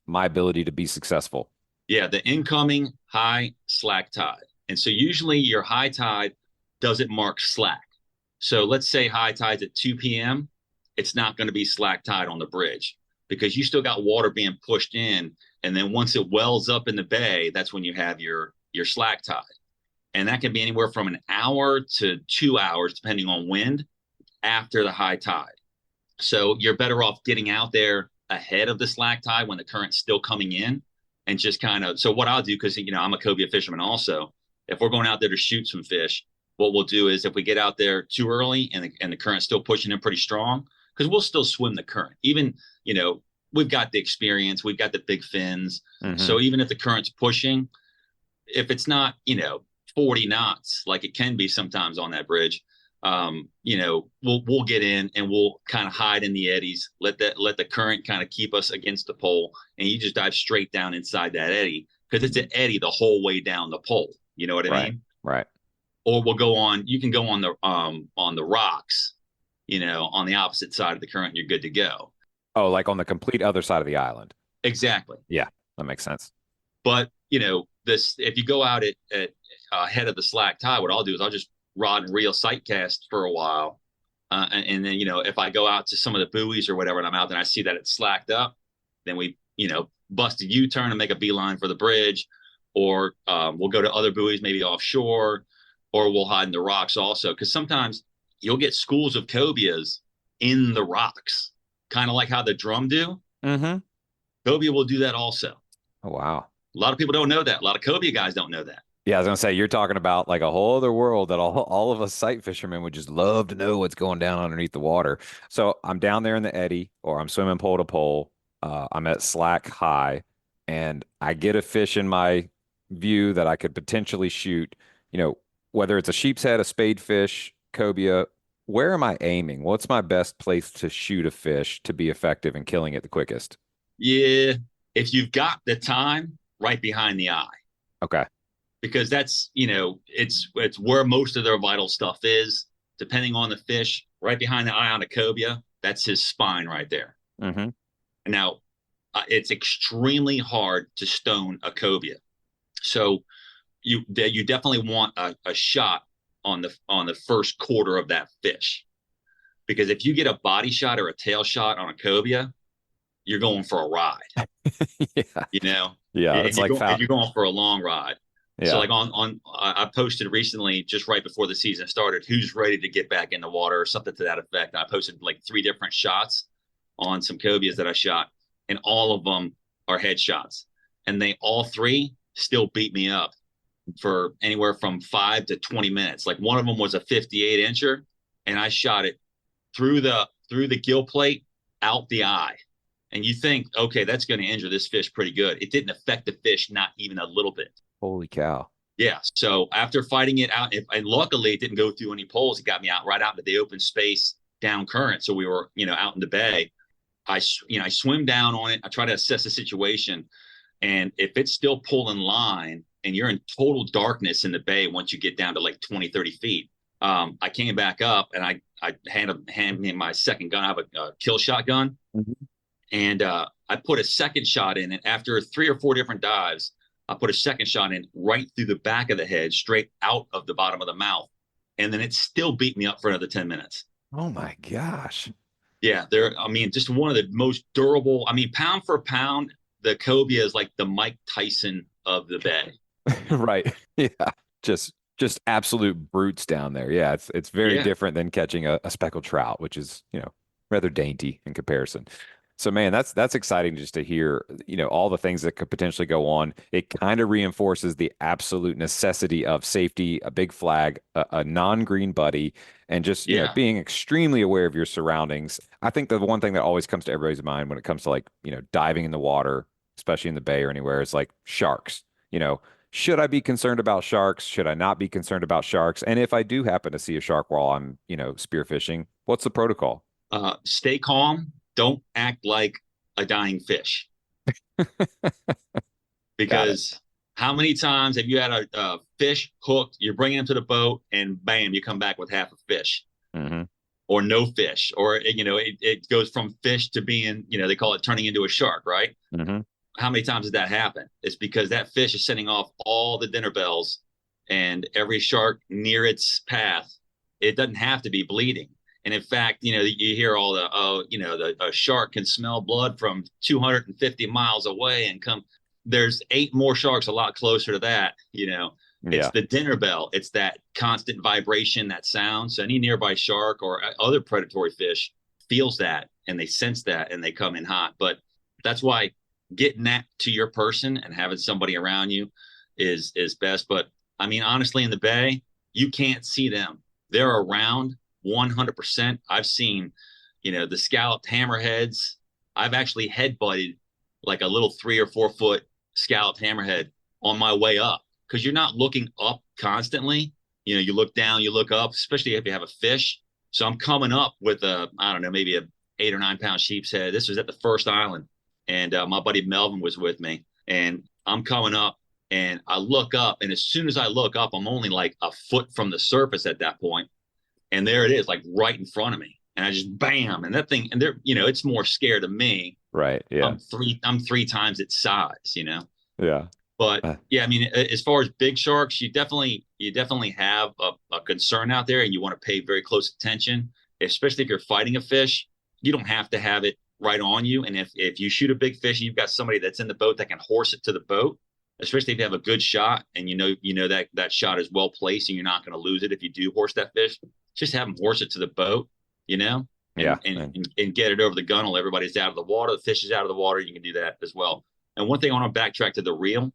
my ability to be successful? Yeah, the incoming, high, slack tide. And so usually your high tide doesn't mark slack. So let's say high tide's at 2 p.m. It's not going to be slack tide on the bridge because you still got water being pushed in. And then once it wells up in the bay, that's when you have your slack tide. And that can be anywhere from an hour to 2 hours, depending on wind, after the high tide. So you're better off getting out there ahead of the slack tide when the current's still coming in and just so what I'll do, because, I'm a cobia fisherman also, if we're going out there to shoot some fish, what we'll do is if we get out there too early and the current's still pushing in pretty strong, because we'll still swim the current. Even, we've got the experience, we've got the big fins. Mm-hmm. So even if the current's pushing, if it's not, 40 knots, like it can be sometimes on that bridge, we'll get in and we'll kind of hide in the eddies, let the current kind of keep us against the pole, and you just dive straight down inside that eddy because it's an eddy the whole way down the pole. You know what I mean? Right. Or you can go on the rocks, on the opposite side of the current, you're good to go. Oh, like on the complete other side of the island. Exactly. Yeah, that makes sense. But, if you go out at ahead of the slack tide, what I'll do is I'll just rod and reel sight cast for a while. And then, if I go out to some of the buoys or whatever, and I'm out there and I see that it's slacked up, then we, bust a U-turn and make a beeline for the bridge, or we'll go to other buoys, maybe offshore, or we'll hide in the rocks also. Because sometimes you'll get schools of cobias in the rocks, kind of like how the drum do. Mm-hmm. Cobia will do that also. Oh, wow. A lot of people don't know that. A lot of cobia guys don't know that. Yeah, I was going to say, you're talking about like a whole other world that all of us sight fishermen would just love to know what's going down underneath the water. So I'm down there in the eddy, or I'm swimming pole to pole. I'm at slack high, and I get a fish in my view that I could potentially shoot, whether it's a sheep's head, a spade fish, cobia. Where am I aiming? What's my best place to shoot a fish to be effective in killing it the quickest? Yeah, if you've got the time, right behind the eye. Okay. Because that's, it's where most of their vital stuff is, depending on the fish. Right behind the eye on a cobia, that's his spine right there. Mm-hmm. Now, it's extremely hard to stone a cobia. So you definitely want a shot on the first quarter of that fish. Because if you get a body shot or a tail shot on a cobia, you're going for a ride. Yeah. Yeah, it's like you're going for a long ride. Yeah. So like I posted recently, just right before the season started, who's ready to get back in the water or something to that effect. And I posted like 3 different shots on some cobias that I shot, and all of them are headshots. And they all 3 still beat me up for anywhere from 5 to 20 minutes. Like one of them was a 58 incher, and I shot it through the gill plate, out the eye. And you think, okay, that's going to injure this fish pretty good. It didn't affect the fish, not even a little bit. Holy cow. Yeah. So after fighting it out, and luckily it didn't go through any poles. It got me right out into the open space down current. So we were, out in the bay. I swim down on it. I try to assess the situation. And if it's still pulling line and you're in total darkness in the bay, once you get down to like 20, 30 feet, I came back up and I hand me my second gun. I have a kill shot gun. Mm-hmm. And I put a second shot in it after 3 or 4 different dives. I put a second shot in right through the back of the head, straight out of the bottom of the mouth. And then it still beat me up for another 10 minutes. Oh my gosh. Yeah. Just one of the most durable, pound for pound, the cobia is like the Mike Tyson of the bay. Right. Yeah. Just absolute brutes down there. Yeah. It's very different than catching a speckled trout, which is, rather dainty in comparison. So, man, that's exciting just to hear, all the things that could potentially go on. It kind of reinforces the absolute necessity of safety, a big flag, a non-green buddy, and just being extremely aware of your surroundings. I think the one thing that always comes to everybody's mind when it comes to like, diving in the water, especially in the bay or anywhere, is like sharks. Should I be concerned about sharks? Should I not be concerned about sharks? And if I do happen to see a shark while I'm, spearfishing, what's the protocol? Stay calm. Don't act like a dying fish. Because how many times have you had a fish hooked, you're bringing him to the boat, and bam, you come back with half a fish, or no fish, or, it goes from fish to being, they call it turning into a shark, right? Mm-hmm. How many times does that happen? It's because that fish is sending off all the dinner bells, and every shark near its path, it doesn't have to be bleeding. And in fact, you hear all a shark can smell blood from 250 miles away and come. There's 8 more sharks a lot closer to that, It's the dinner bell. It's that constant vibration, that sound. So any nearby shark or other predatory fish feels that, and they sense that, and they come in hot. But that's why getting that to your person and having somebody around you is best. But honestly, in the bay, you can't see them. They're around 100%. I've seen, the scalloped hammerheads. I've actually head-butted like a little 3 or 4 foot scalloped hammerhead on my way up, because you're not looking up constantly. You look down, you look up, especially if you have a fish. So I'm coming up with maybe a 8 or 9 pound sheep's head. This was at the first island. And my buddy Melvin was with me, and I'm coming up, and I look up, and as soon as I look up, I'm only like a foot from the surface at that point. And there it is, like right in front of me. And I just bam. And that thing, and there, it's more scared of me. Right. Yeah. I'm 3 times its size, Yeah. But as far as big sharks, you definitely have a concern out there, and you want to pay very close attention, especially if you're fighting a fish. You don't have to have it right on you. And if you shoot a big fish and you've got somebody that's in the boat that can horse it to the boat, especially if you have a good shot and that shot is well placed and you're not going to lose it if you do horse that fish, just have them horse it to the boat, and get it over the gunnel. Everybody's out of the water. The fish is out of the water. You can do that as well. And one thing I want to backtrack to the reel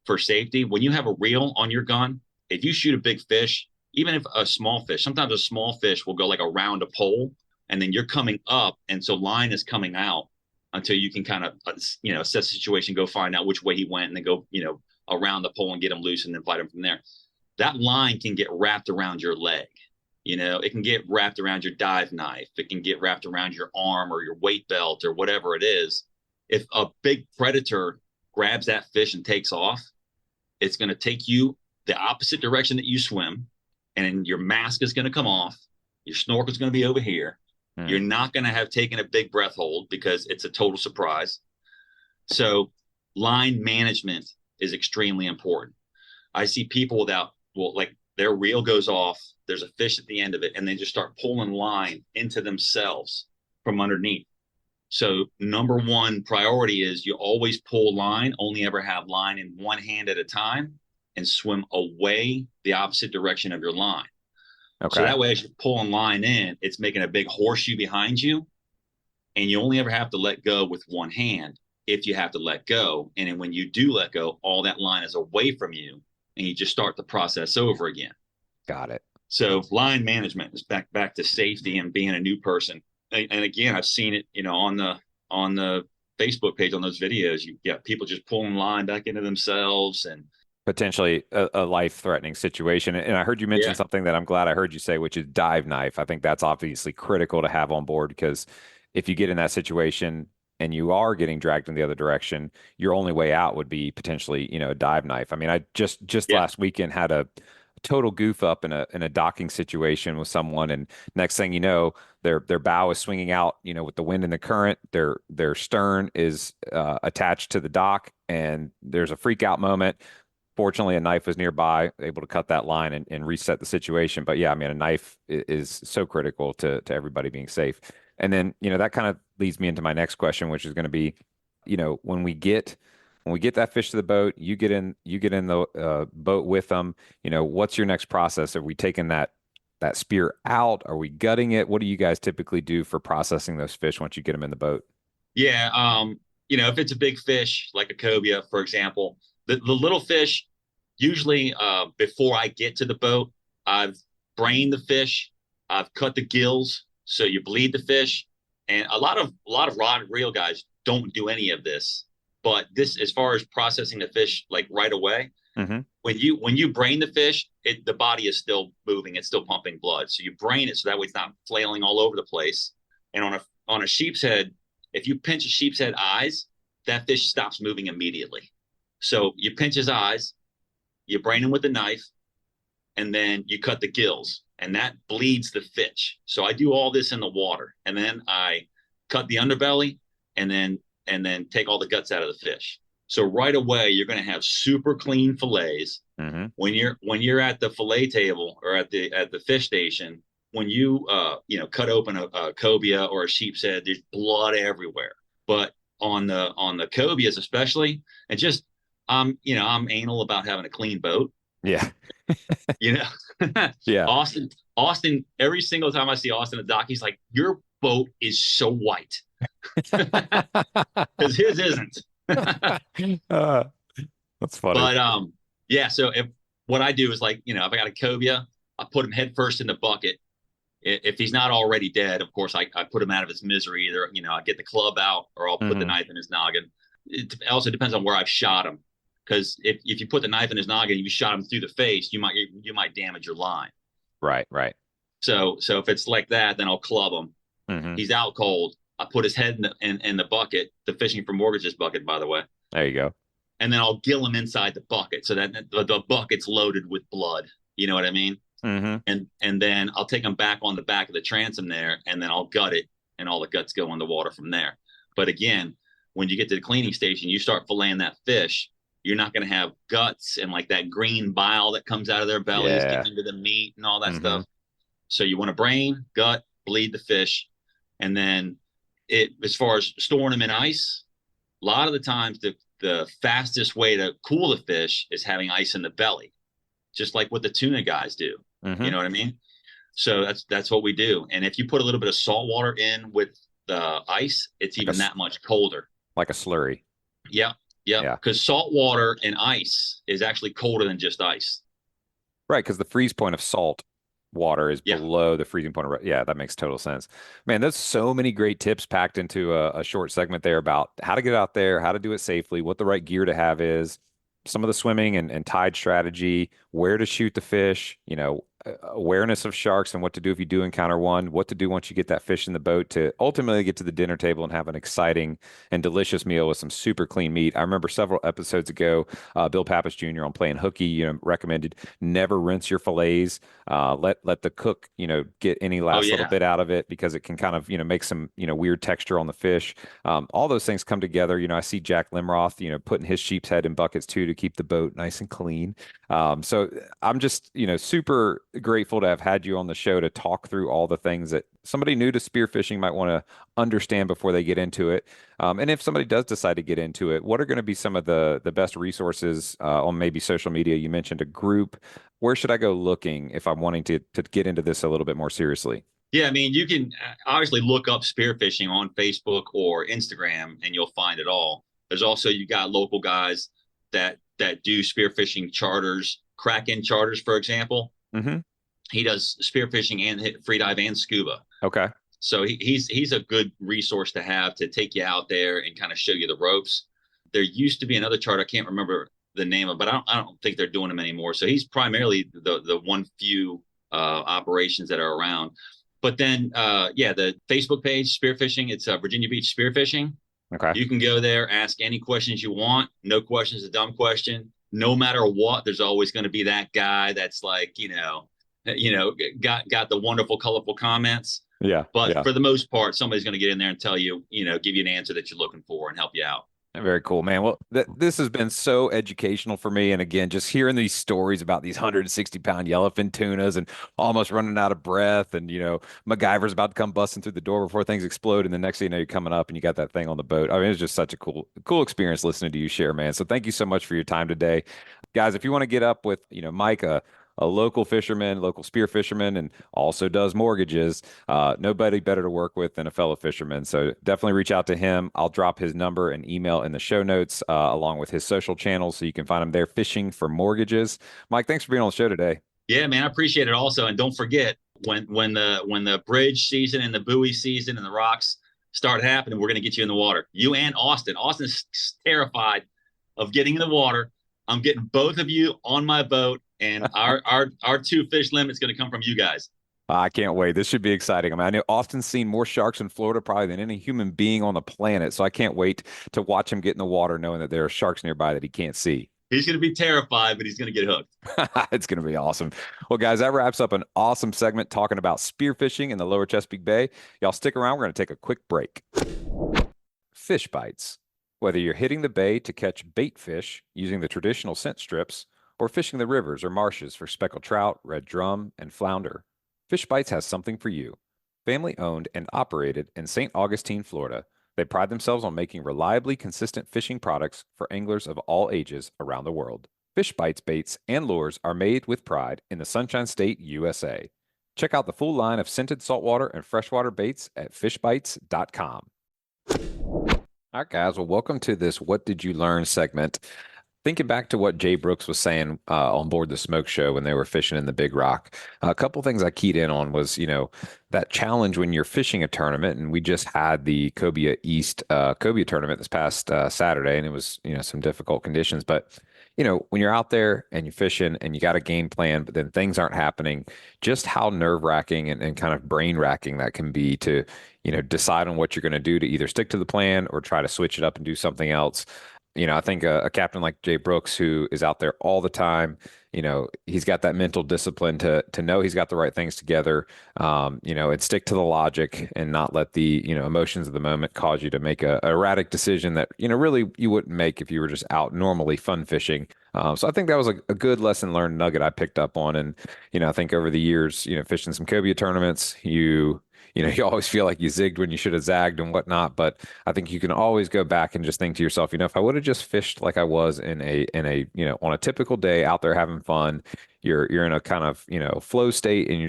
for safety. When you have a reel on your gun, if you shoot a big fish, even if a small fish, sometimes a small fish will go like around a pole, and then you're coming up. And so line is coming out until you can kind of, assess the situation, go find out which way he went, and then go, around the pole and get him loose and then fight him from there. That line can get wrapped around your leg. It can get wrapped around your dive knife. It can get wrapped around your arm or your weight belt or whatever it is. If a big predator grabs that fish and takes off, it's going to take you the opposite direction that you swim, and your mask is going to come off. Your snorkel is going to be over here. You're not going to have taken a big breath hold because it's a total surprise. So line management is extremely important. I see people like their reel goes off, there's a fish at the end of it, and they just start pulling line into themselves from underneath. So number one priority is you always pull line, only ever have line in one hand at a time, and swim away the opposite direction of your line. Okay. So that way, as you're pulling line in, it's making a big horseshoe behind you, and you only ever have to let go with one hand if you have to let go. And then when you do let go, all that line is away from you, and you just start the process over again. Got it. So line management is back to safety and being a new person. And again, I've seen it, on the Facebook page, on those videos, you get people just pulling line back into themselves and potentially a life-threatening situation. And I heard you mention something that I'm glad I heard you say, which is dive knife. I think that's obviously critical to have on board, because if you get in that situation and you are getting dragged in the other direction, your only way out would be potentially, a dive knife. I mean, I just Yeah. last weekend had a total goof up in a docking situation with someone, and next thing you know, their bow is swinging out, with the wind and the current. Their stern is attached to the dock, and there's a freak out moment. Fortunately, a knife was nearby, able to cut that line and reset the situation. But yeah, I mean, a knife is so critical to everybody being safe. And then, that kind of leads me into my next question, which is going to be, when we get that fish to the boat, you get in the boat with them. What's your next process? Are we taking that spear out? Are we gutting it? What do you guys typically do for processing those fish once you get them in the boat? Yeah. If it's a big fish like a cobia, for example, the little fish, usually before I get to the boat, I've brained the fish, I've cut the gills, so you bleed the fish. And a lot of rod and reel guys don't do any of this. But this, as far as processing the fish, like right away, when you brain the fish, the body is still moving, it's still pumping blood. So you brain it so that way it's not flailing all over the place. And on a sheep's head, if you pinch a sheep's head eyes, that fish stops moving immediately. So you pinch his eyes, you brain him with a knife, and then you cut the gills, and that bleeds the fish. So I do all this in the water, and then I cut the underbelly, and then take all the guts out of the fish. So right away, you're going to have super clean fillets. When you're at the fillet table or at the fish station, when you cut open a cobia or a sheep's head, there's blood everywhere. But on the cobias especially, and just I'm anal about having a clean boat. Yeah. Yeah. Austin, every single time I see Austin at the dock, he's like, your boat is so white. Because his isn't. That's funny. But yeah, so what I do is if I got a cobia, I put him head first in the bucket. If he's not already dead, of course, I put him out of his misery. Either, I get the club out or I'll put the knife in his noggin. It also depends on where I've shot him. Because if you put the knife in his noggin and you shot him through the face, you might damage your line. Right. So if it's like that, then I'll club him. He's out cold. I put his head in the bucket, the Fishing for Mortgages bucket, by the way. There you go. And then I'll gill him inside the bucket so that the bucket's loaded with blood. You know what I mean? And then I'll take him back on the back of the transom there, and then I'll gut it, and all the guts go in the water from there. But again, when you get to the cleaning station, you start filleting that fish. You're not going to have guts and like that green bile that comes out of their bellies getting into the meat and all that stuff. So you want to brain, gut, bleed the fish. And then as far as storing them in ice, a lot of the times the fastest way to cool the fish is having ice in the belly, just like what the tuna guys do. You know what I mean? So that's what we do. And if you put a little bit of salt water in with the ice, it's even that much colder. Like a slurry. Yeah. Because salt water and ice is actually colder than just ice. Right, because the freeze point of salt water is below the freezing point of that makes total sense. Man, there's so many great tips packed into a short segment there about how to get out there, how to do it safely, what the right gear to have is, some of the swimming and tide strategy, where to shoot the fish, awareness of sharks and what to do if you do encounter one, what to do once you get that fish in the boat to ultimately get to the dinner table and have an exciting and delicious meal with some super clean meat. I remember several episodes ago, Bill Pappas Jr. on Playing Hooky, recommended never rinse your fillets. Let the cook, get any last little bit out of it because it can kind of, make some, weird texture on the fish. All those things come together. I see Jack Limroth, putting his sheep's head in buckets too to keep the boat nice and clean. So I'm just, super grateful to have had you on the show to talk through all the things that somebody new to spearfishing might want to understand before they get into it. And if somebody does decide to get into it, what are going to be some of the best resources on maybe social media? You mentioned a group. Where should I go looking if I'm wanting to get into this a little bit more seriously? Yeah, I mean, you can obviously look up spearfishing on Facebook or Instagram and you'll find it all. There's also, you got local guys that do spearfishing charters, Kraken charters, for example. He does spearfishing and freedive and scuba. Okay. So he's a good resource to have to take you out there and kind of show you the ropes. There used to be another charter, I can't remember the name of, but I don't think they're doing them anymore. So he's primarily the one few operations that are around. But then, the Facebook page, Spearfishing, it's Virginia Beach Spearfishing. Okay. You can go there, ask any questions you want. No question is a dumb question. No matter what, there's always going to be that guy that's like, got the wonderful, colorful comments. Yeah. But for the most part, somebody's going to get in there and tell you, give you an answer that you're looking for and help you out. Very cool, man. Well, this has been so educational for me. And again, just hearing these stories about these 160-pound yellowfin tunas and almost running out of breath. And, MacGyver's about to come busting through the door before things explode. And the next thing you know, you're coming up and you got that thing on the boat. I mean, it's just such a cool experience listening to you share, man. So thank you so much for your time today. Guys, if you want to get up with, Mike, a local fisherman, local spear fisherman, and also does mortgages. Nobody better to work with than a fellow fisherman. So definitely reach out to him. I'll drop his number and email in the show notes, along with his social channels, so you can find him there, Fishing for Mortgages. Mike, thanks for being on the show today. Yeah, man, I appreciate it also. And don't forget, when the bridge season and the buoy season and the rocks start happening, we're going to get you in the water. You and Austin. Austin's terrified of getting in the water. I'm getting both of you on my boat. And our 2 fish limit's going to come from you guys. I can't wait. This should be exciting. I mean, I know Austin's seen more sharks in Florida probably than any human being on the planet. So I can't wait to watch him get in the water knowing that there are sharks nearby that he can't see. He's going to be terrified, but he's going to get hooked. It's going to be awesome. Well, guys, that wraps up an awesome segment talking about spearfishing in the Lower Chesapeake Bay. Y'all stick around. We're going to take a quick break. Fish bites. Whether you're hitting the bay to catch bait fish using the traditional scent strips, or fishing the rivers or marshes for speckled trout, red drum, and flounder, Fish Bites has something for you. Family owned and operated in St. Augustine, Florida, they pride themselves on making reliably consistent fishing products for anglers of all ages around the world. Fish Bites baits and lures are made with pride in the Sunshine State, USA. Check out the full line of scented saltwater and freshwater baits at fishbites.com. All right, guys. Well, welcome to this What Did You Learn segment. Thinking back to what Jay Brooks was saying on board the Smoke Show when they were fishing in the Big Rock, a couple things I keyed in on was, that challenge when you're fishing a tournament. And we just had the Cobia East Cobia tournament this past Saturday, and it was, some difficult conditions. But, when you're out there and you're fishing and you got a game plan, but then things aren't happening, just how nerve wracking and kind of brain racking that can be to, decide on what you're going to do to either stick to the plan or try to switch it up and do something else. I think a captain like Jay Brooks, who is out there all the time, he's got that mental discipline to know he's got the right things together, and stick to the logic and not let the, emotions of the moment cause you to make a erratic decision that, really you wouldn't make if you were just out normally fun fishing. So I think that was a good lesson learned nugget I picked up on. And, I think over the years, fishing some Cobia tournaments, you always feel like you zigged when you should have zagged and whatnot. But I think you can always go back and just think to yourself, if I would have just fished like I was in a on a typical day out there having fun, you're in a kind of, flow state, and you're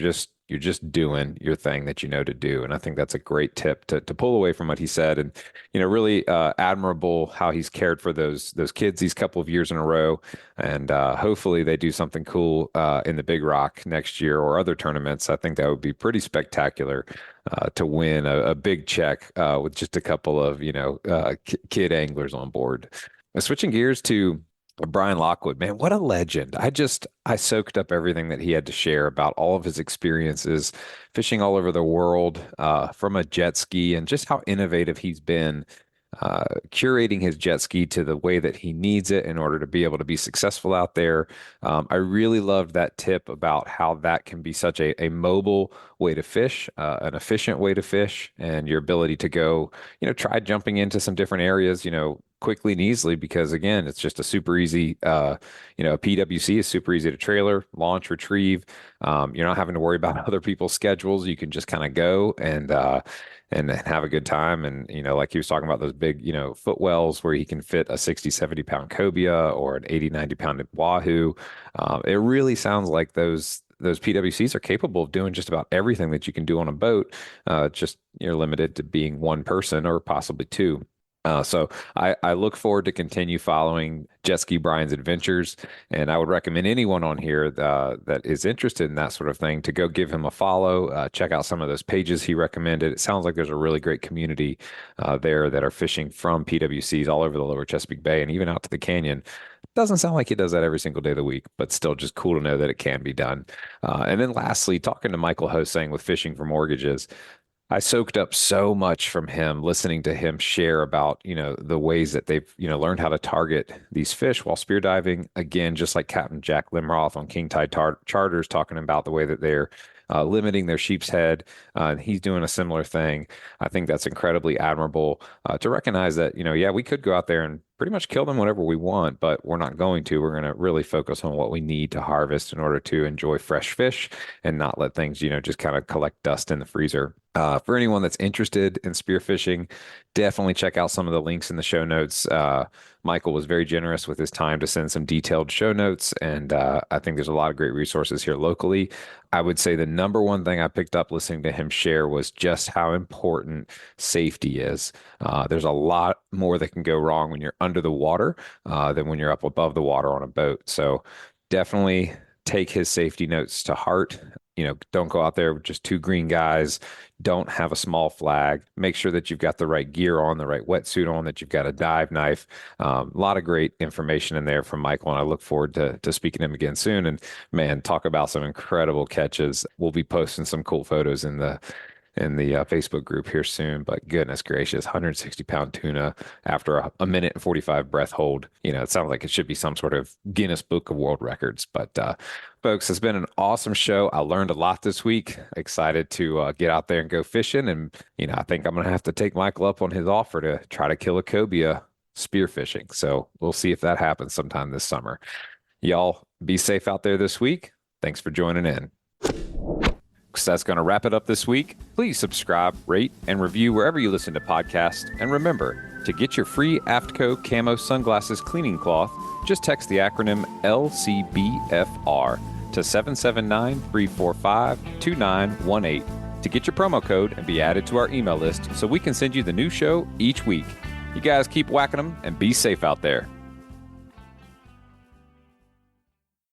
just doing your thing that you know to do. And I think that's a great tip to pull away from what he said. And, really admirable how he's cared for those kids these couple of years in a row. And hopefully they do something cool in the Big Rock next year or other tournaments. I think that would be pretty spectacular to win a big check with just a couple of, kid anglers on board. Switching gears to Brian Lockwood, man, what a legend. I soaked up everything that he had to share about all of his experiences fishing all over the world from a jet ski, and just how innovative he's been curating his jet ski to the way that he needs it in order to be able to be successful out there. I really loved that tip about how that can be such a mobile way to fish, an efficient way to fish, and your ability to go, try jumping into some different areas, quickly and easily, because again, it's just a super easy, a PWC is super easy to trailer, launch, retrieve. You're not having to worry about other people's schedules. You can just kind of go and have a good time. And, like he was talking about those big, footwells where he can fit a 60, 70 pound cobia or an 80, 90 pound wahoo. It really sounds like those PWCs are capable of doing just about everything that you can do on a boat. Just you're limited to being one person or possibly two. So I look forward to continue following Jet Ski Brian's adventures, and I would recommend anyone on here that is interested in that sort of thing to go give him a follow. Check out some of those pages he recommended. It sounds like there's a really great community there that are fishing from PWCs all over the Lower Chesapeake Bay and even out to the canyon. Doesn't sound like he does that every single day of the week, but still just cool to know that it can be done. And then lastly, talking to Michael Hosang with Fishing for Mortgages. I soaked up so much from him, listening to him share about, the ways that they've, learned how to target these fish while spear diving. Again, just like Captain Jack Limroth on King Tide Charters, talking about the way that they're limiting their sheep's head. He's doing a similar thing. I think that's incredibly admirable to recognize that, we could go out there and pretty much kill them whenever we want, but we're not going to. We're going to really focus on what we need to harvest in order to enjoy fresh fish and not let things, just kind of collect dust in the freezer. For anyone that's interested in spearfishing, definitely check out some of the links in the show notes. Michael was very generous with his time to send some detailed show notes, and I think there's a lot of great resources here locally. I would say the number one thing I picked up listening to him share was just how important safety is. There's a lot more that can go wrong when you're under the water than when you're up above the water on a boat. So definitely take his safety notes to heart. Don't go out there with just two green guys. Don't have a small flag. Make sure that you've got the right gear on, the right wetsuit on, that you've got a dive knife. A lot of great information in there from Michael, and I look forward to speaking to him again soon. And man, talk about some incredible catches. We'll be posting some cool photos in the Facebook group here soon, but goodness gracious, 160-pound tuna after a minute and 45 breath hold. It sounds like it should be some sort of Guinness Book of World Records. But folks, it's been an awesome show. I learned a lot this week. Excited to get out there and go fishing. And, I think I'm going to have to take Michael up on his offer to try to kill a cobia spearfishing. So we'll see if that happens sometime this summer. Y'all be safe out there this week. Thanks for joining in. So that's going to wrap it up this week. Please subscribe, rate, and review wherever you listen to podcasts. And remember, to get your free AFTCO Camo Sunglasses Cleaning Cloth, just text the acronym LCBFR to 779-345-2918 to get your promo code and be added to our email list so we can send you the new show each week. You guys keep whacking them and be safe out there.